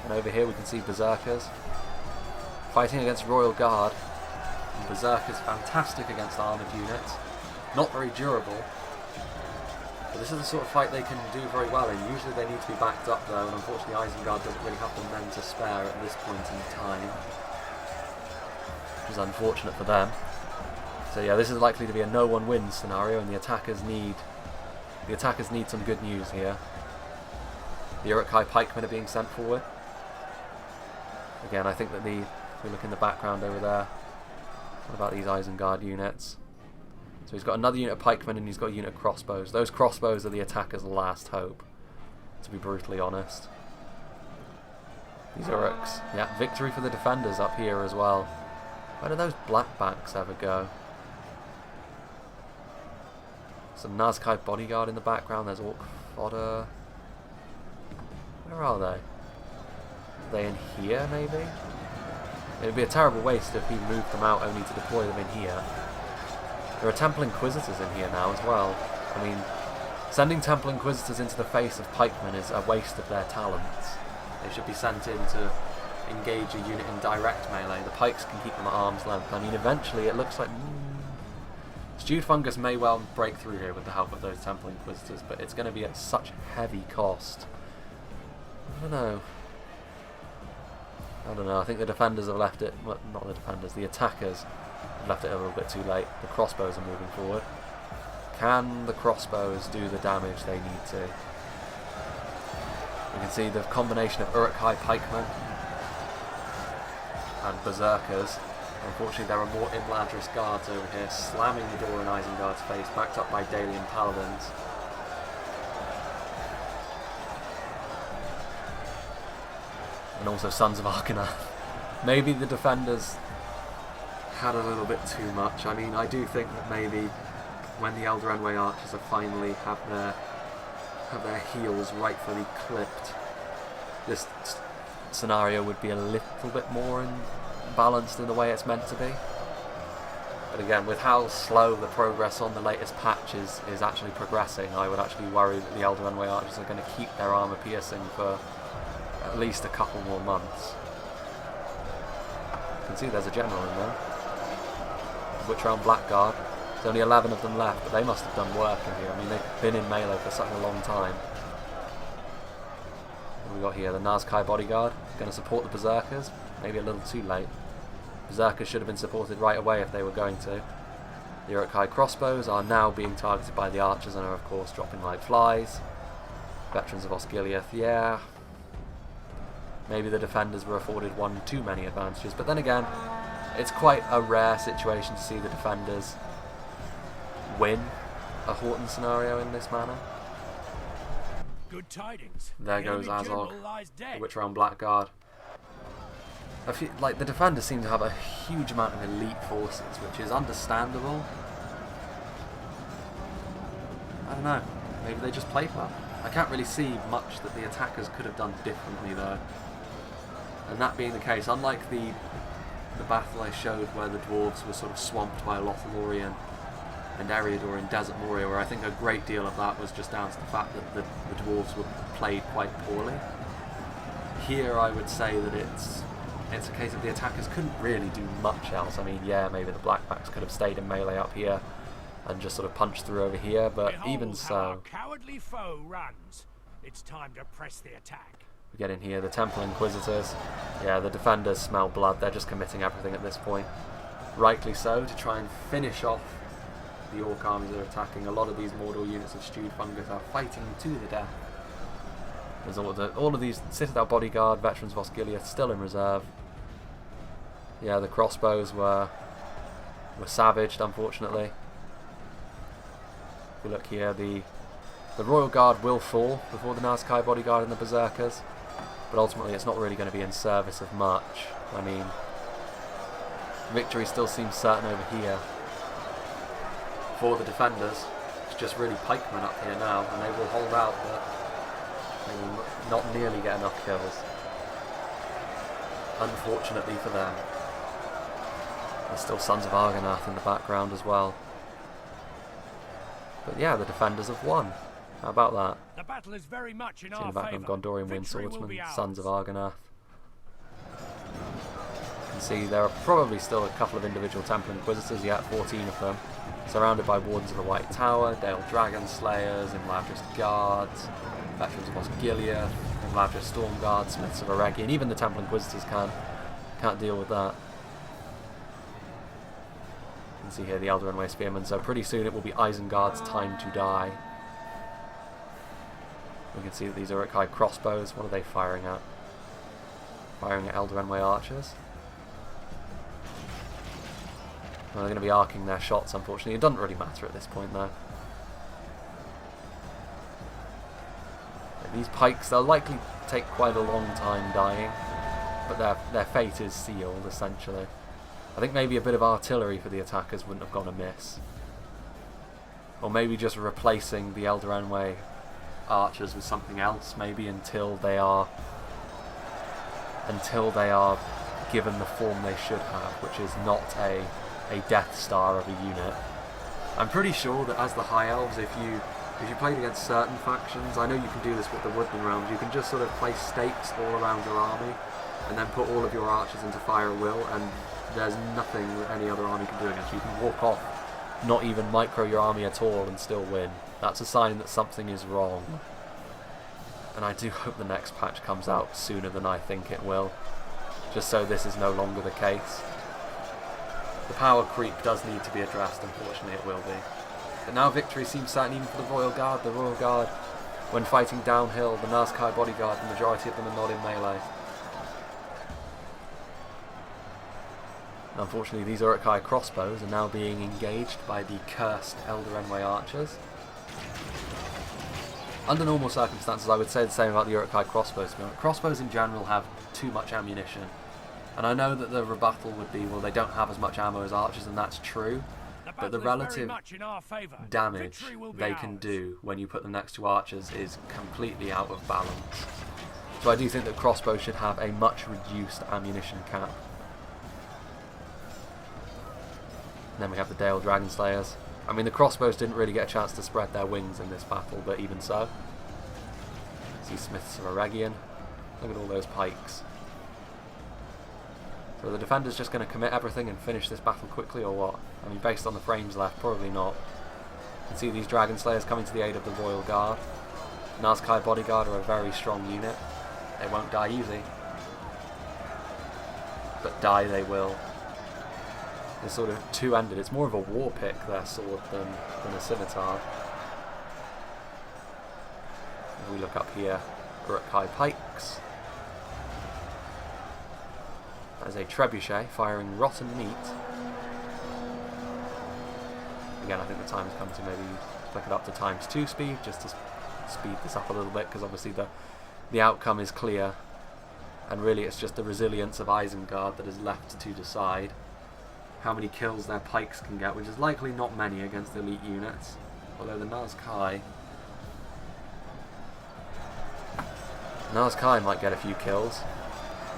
And over here we can see berserkers fighting against Royal Guard. And berserkers fantastic against armoured units. Not very durable. But this is the sort of fight they can do very well in. Usually they need to be backed up though, and unfortunately Isengard doesn't really have the men to spare at this point in time. Which is unfortunate for them. So yeah, this is likely to be a no-one wins scenario, and the attackers need some good news here. The Uruk-hai pikemen are being sent forward. Again, I think that if we look in the background over there, what about these Isengard units? So he's got another unit of pikemen and he's got a unit of crossbows. Those crossbows are the attackers' last hope, to be brutally honest. These Uruks. Yeah, victory for the defenders up here as well. Where do those blackbacks ever go? Some Nazkai bodyguard in the background. There's Orc fodder. Where are they? Are they in here, maybe? It would be a terrible waste if he moved them out only to deploy them in here. There are Temple Inquisitors in here now as well. I mean, sending Temple Inquisitors into the face of pikemen is a waste of their talents. They should be sent in to engage a unit in direct melee. The pikes can keep them at arm's length. I mean, eventually it looks like... Stewed Fungus may well break through here with the help of those Temple Inquisitors, but it's going to be at such heavy cost. I don't know. I think the defenders have left it... Well, not the defenders, the attackers have left it a little bit too late. The crossbows are moving forward. Can the crossbows do the damage they need to? You can see the combination of Uruk-hai pikemen and berserkers. Unfortunately, there are more Imladris guards over here, slamming the door in Isengard's face, backed up by Dalian paladins. And also Sons of Arcanath. Maybe the defenders had a little bit too much. I mean, I do think that maybe when the Elder Enway archers have finally have their heels rightfully clipped, this scenario would be a little bit more balanced in the way it's meant to be. But again, with how slow the progress on the latest patches is actually progressing, I would actually worry that the Elder Enway archers are going to keep their armour piercing for at least a couple more months. You can see there's a general in there. Witch Realm Blackguard. There's only 11 of them left, but they must have done work in here. I mean, they've been in melee for such a long time. What have we got here? The Nazkai bodyguard. Going to support the berserkers. Maybe a little too late. Berserkers should have been supported right away if they were going to. The Uruk-hai crossbows are now being targeted by the archers and are of course dropping like flies. Veterans of Osgiliath, yeah. Maybe the defenders were afforded one too many advantages, but then again, it's quite a rare situation to see the defenders win a Horton scenario in this manner. Good tidings. There goes Azog, the Witch Realm Blackguard. The defenders seem to have a huge amount of elite forces, which is understandable. I don't know, maybe they just played well. I can't really see much that the attackers could have done differently though. And that being the case, unlike the battle I showed where the dwarves were sort of swamped by Lothlorien and Eriador in Desert Moria, where I think a great deal of that was just down to the fact that the dwarves were played quite poorly. Here I would say that it's a case of the attackers couldn't really do much else. I mean, yeah, maybe the blackbacks could have stayed in melee up here and just sort of punched through over here, but even so... How our cowardly foe runs. It's time to press the attack. We get in here, the Temple Inquisitors. Yeah, the defenders smell blood. They're just committing everything at this point. Rightly so, to try and finish off the Orc armies that are attacking. A lot of these Mordor units of Stewed Fungus are fighting to the death. There's all of these Citadel Bodyguard, Veterans of Osgiliath still in reserve. Yeah, the crossbows were savaged, unfortunately. If we look here, the Royal Guard will fall before the Nazkai Bodyguard and the Berserkers, but ultimately it's not really going to be in service of much. I mean, victory still seems certain over here for the defenders. It's just really pikemen up here now, and they will hold out, but they will not nearly get enough kills. unfortunately for them. There's still Sons of Argonath in the background as well. But yeah, the defenders have won. How about that? The battle is very much in See in our the background, favor. Gondorian Wind Victory will Swordsman, be ours. Sons of Argonath. You can see there are probably still a couple of individual Temple Inquisitors, yet 14 of them. Surrounded by Wardens of the White Tower, Dale Dragon Slayers, Imladris Guards, Veterans of Osgiliath, Imladris Storm Guards, Smiths of Eregion. Even the Temple Inquisitors can't deal with that. You can see here the Eldarin Way Spearmen, so pretty soon it will be Isengard's time to die. We can see that these are Uruk-hai crossbows. What are they firing at? Firing at Eldarin Way archers. Well, they're going to be arcing their shots, unfortunately. It doesn't really matter at this point, though. These pikes, they'll likely take quite a long time dying, but their fate is sealed, essentially. I think maybe a bit of artillery for the attackers wouldn't have gone amiss. Or maybe just replacing the Eldarin Way archers with something else, maybe until they are given the form they should have, which is not a Death Star of a unit. I'm pretty sure that as the High Elves, if you played against certain factions, I know you can do this with the Woodland Realms, you can just sort of place stakes all around your army and then put all of your archers into fire at will, and there's nothing that any other army can do against you. You can walk off, not even micro your army at all, and still win. That's a sign that something is wrong. And I do hope the next patch comes out sooner than I think it will, just so this is no longer the case. The power creep does need to be addressed, unfortunately it will be. But now victory seems certain even for the Royal Guard. The Royal Guard, when fighting downhill, the Nazkai bodyguard, the majority of them are not in melee. Unfortunately, these Uruk-hai crossbows are now being engaged by the cursed Eldarin Way archers. Under normal circumstances, I would say the same about the Uruk-hai crossbows. Crossbows in general have too much ammunition. And I know that the rebuttal would be, well, they don't have as much ammo as archers, and that's true. But the relative damage they can do when you put them next to archers is completely out of balance. So I do think that crossbows should have a much reduced ammunition cap. And then we have the Dale Dragon Slayers. I mean, the crossbows didn't really get a chance to spread their wings in this battle, but even so. See Smiths of Eregion. Look at all those pikes. So are the defenders just going to commit everything and finish this battle quickly, or what? I mean, based on the frames left, probably not. You can see these Dragon Slayers coming to the aid of the Royal Guard. Nazkai Bodyguard are a very strong unit. They won't die easy. But die they will. They're sort of two-ended. It's more of a war pick, their sword, than a scimitar. If we look up here, Uruk-hai pikes. That is a trebuchet firing rotten meat. Again, I think the time has come to maybe flick it up to ×2 speed, just to speed this up a little bit, because obviously the outcome is clear, and really it's just the resilience of Isengard that is left to decide how many kills their pikes can get, which is likely not many against elite units. Although the Nazkai might get a few kills.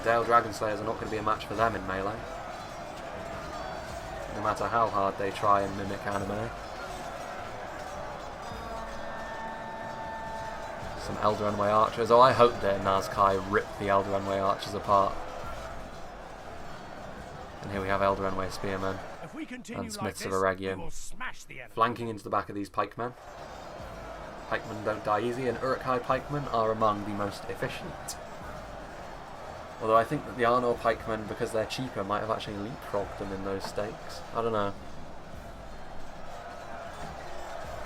Dale Dragon Slayers are not going to be a match for them in melee, no matter how hard they try and mimic anime. Some Eldarin Way archers. Oh, I hope that Nazkai rip the Eldarin Way archers apart. And here we have Eldarin Way spearmen and Smiths of Eregion flanking into the back of these pikemen. Pikemen don't die easy, and Uruk-hai pikemen are among the most efficient. Although I think that the Arnor pikemen, because they're cheaper, might have actually leapfrogged them in those stakes. I don't know.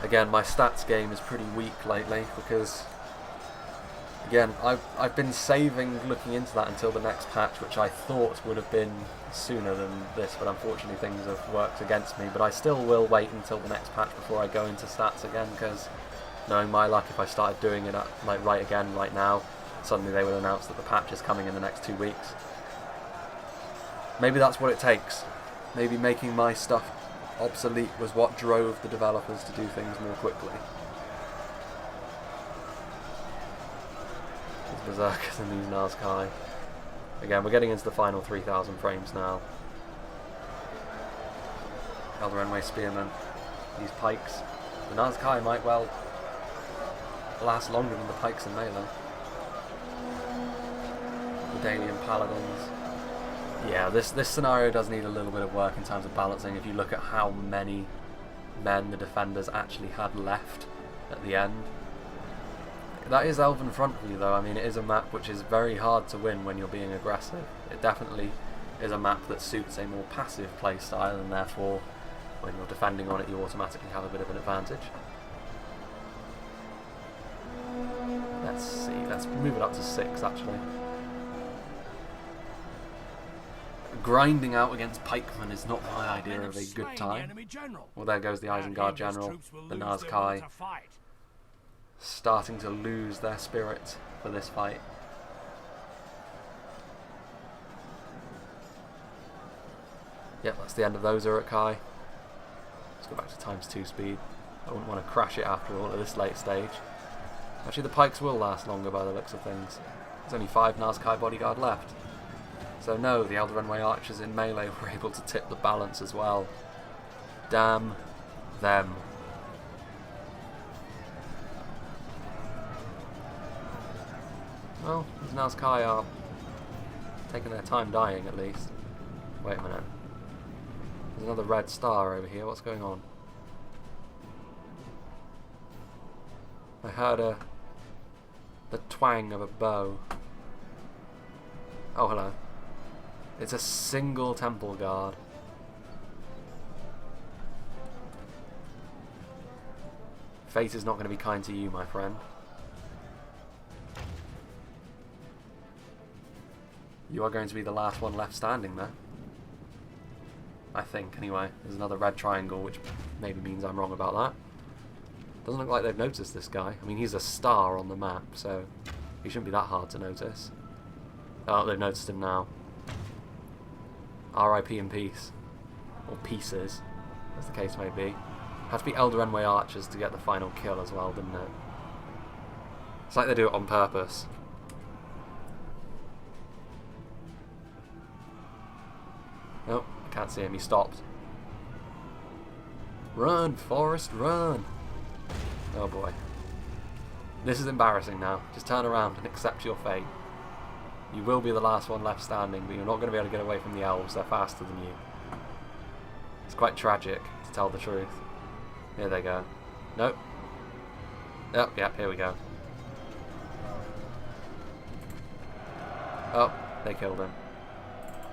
Again, my stats game is pretty weak lately, because again, I've been saving looking into that until the next patch, which I thought would have been sooner than this, but unfortunately things have worked against me. But I still will wait until the next patch before I go into stats again, because knowing my luck, if I started doing it right now, suddenly they would announce that the patch is coming in the next 2 weeks. Maybe that's what it takes. Maybe making my stuff obsolete was what drove the developers to do things more quickly. These Berserkers and these Nazkai. Again, we're getting into the final 3,000 frames now. Elder Spearmen. These pikes. The Nazkai might well last longer than the pikes in melee. The Dalian Paladins. Yeah, this scenario does need a little bit of work in terms of balancing. If you look at how many men the defenders actually had left at the end. That is Elven Front View though. I mean, it is a map which is very hard to win when you're being aggressive. It definitely is a map that suits a more passive playstyle, and therefore when you're defending on it you automatically have a bit of an advantage. Let's see, let's move it up to 6 actually. Grinding out against pikemen is not my idea of a good time. Well, there goes the Isengard General, the Nazkai, starting to lose their spirit for this fight. Yep, that's the end of those Uruk-hai. Let's go back to ×2 speed. I wouldn't want to crash it after all at this late stage. Actually, the pikes will last longer by the looks of things. There's only 5 Nazkai bodyguard left. So no, the Eldarenway archers in melee were able to tip the balance as well. Damn them. Well, these Nazkai are taking their time dying at least. Wait a minute. There's another red star over here. What's going on? I heard the twang of a bow. Oh, hello. It's a single temple guard. Fate is not going to be kind to you, my friend. You are going to be the last one left standing there. I think, anyway. There's another red triangle, which maybe means I'm wrong about that. Doesn't look like they've noticed this guy. I mean, he's a star on the map, so he shouldn't be that hard to notice. Oh, they've noticed him now. R.I.P. in peace. Or pieces, as the case may be. Had to be Eldarenway archers to get the final kill as well, didn't it? It's like they do it on purpose. Nope, I can't see him. He stopped. Run, Forrest, run! Oh boy. This is embarrassing now. Just turn around and accept your fate. You will be the last one left standing, but you're not going to be able to get away from the elves. They're faster than you. It's quite tragic, to tell the truth. Here they go. Nope. Oh, yeah, here we go. Oh, they killed him.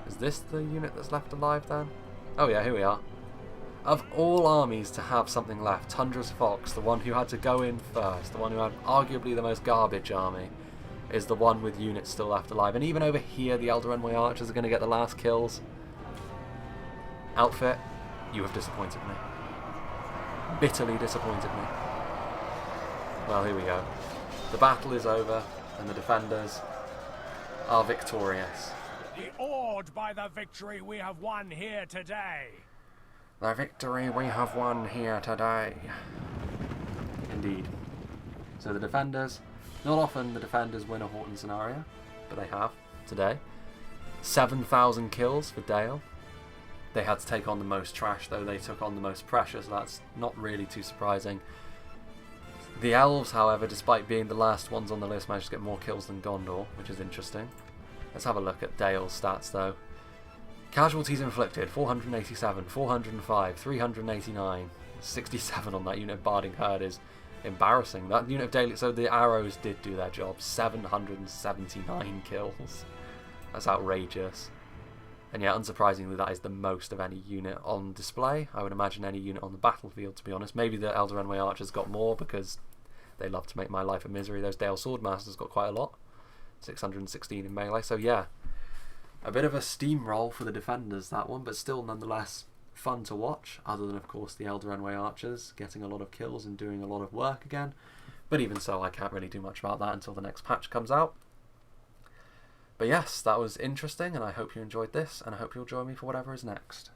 Is this the unit that's left alive then? Oh yeah, here we are. Of all armies to have something left, Tundra's Fox, the one who had to go in first, the one who had arguably the most garbage army, is the one with units still left alive. And even over here, the Eldarenway archers are going to get the last kills. Outfit, you have disappointed me. Bitterly disappointed me. Well, here we go. The battle is over, and the defenders are victorious. Awed by the victory we have won here today. The victory we have won here today. Indeed. So the defenders, not often the defenders win a Horton scenario, but they have today. 7,000 kills for Dale. They had to take on the most trash, though they took on the most precious. That's not really too surprising. The elves, however, despite being the last ones on the list, managed to get more kills than Gondor, which is interesting. Let's have a look at Dale's stats, though. Casualties inflicted, 487, 405, 389, 67 on that unit of Barding Herd is embarrassing. That unit of Dale, so the arrows did do their job, 779 kills. That's outrageous. And yeah, unsurprisingly, that is the most of any unit on display. I would imagine any unit on the battlefield, to be honest. Maybe the Eldarenway archers got more because they love to make my life a misery. Those Dale Swordmasters got quite a lot. 616 in melee, so yeah. A bit of a steamroll for the defenders, that one, but still nonetheless fun to watch, other than, of course, the Eldarenway archers getting a lot of kills and doing a lot of work again. But even so, I can't really do much about that until the next patch comes out. But yes, that was interesting, and I hope you enjoyed this, and I hope you'll join me for whatever is next.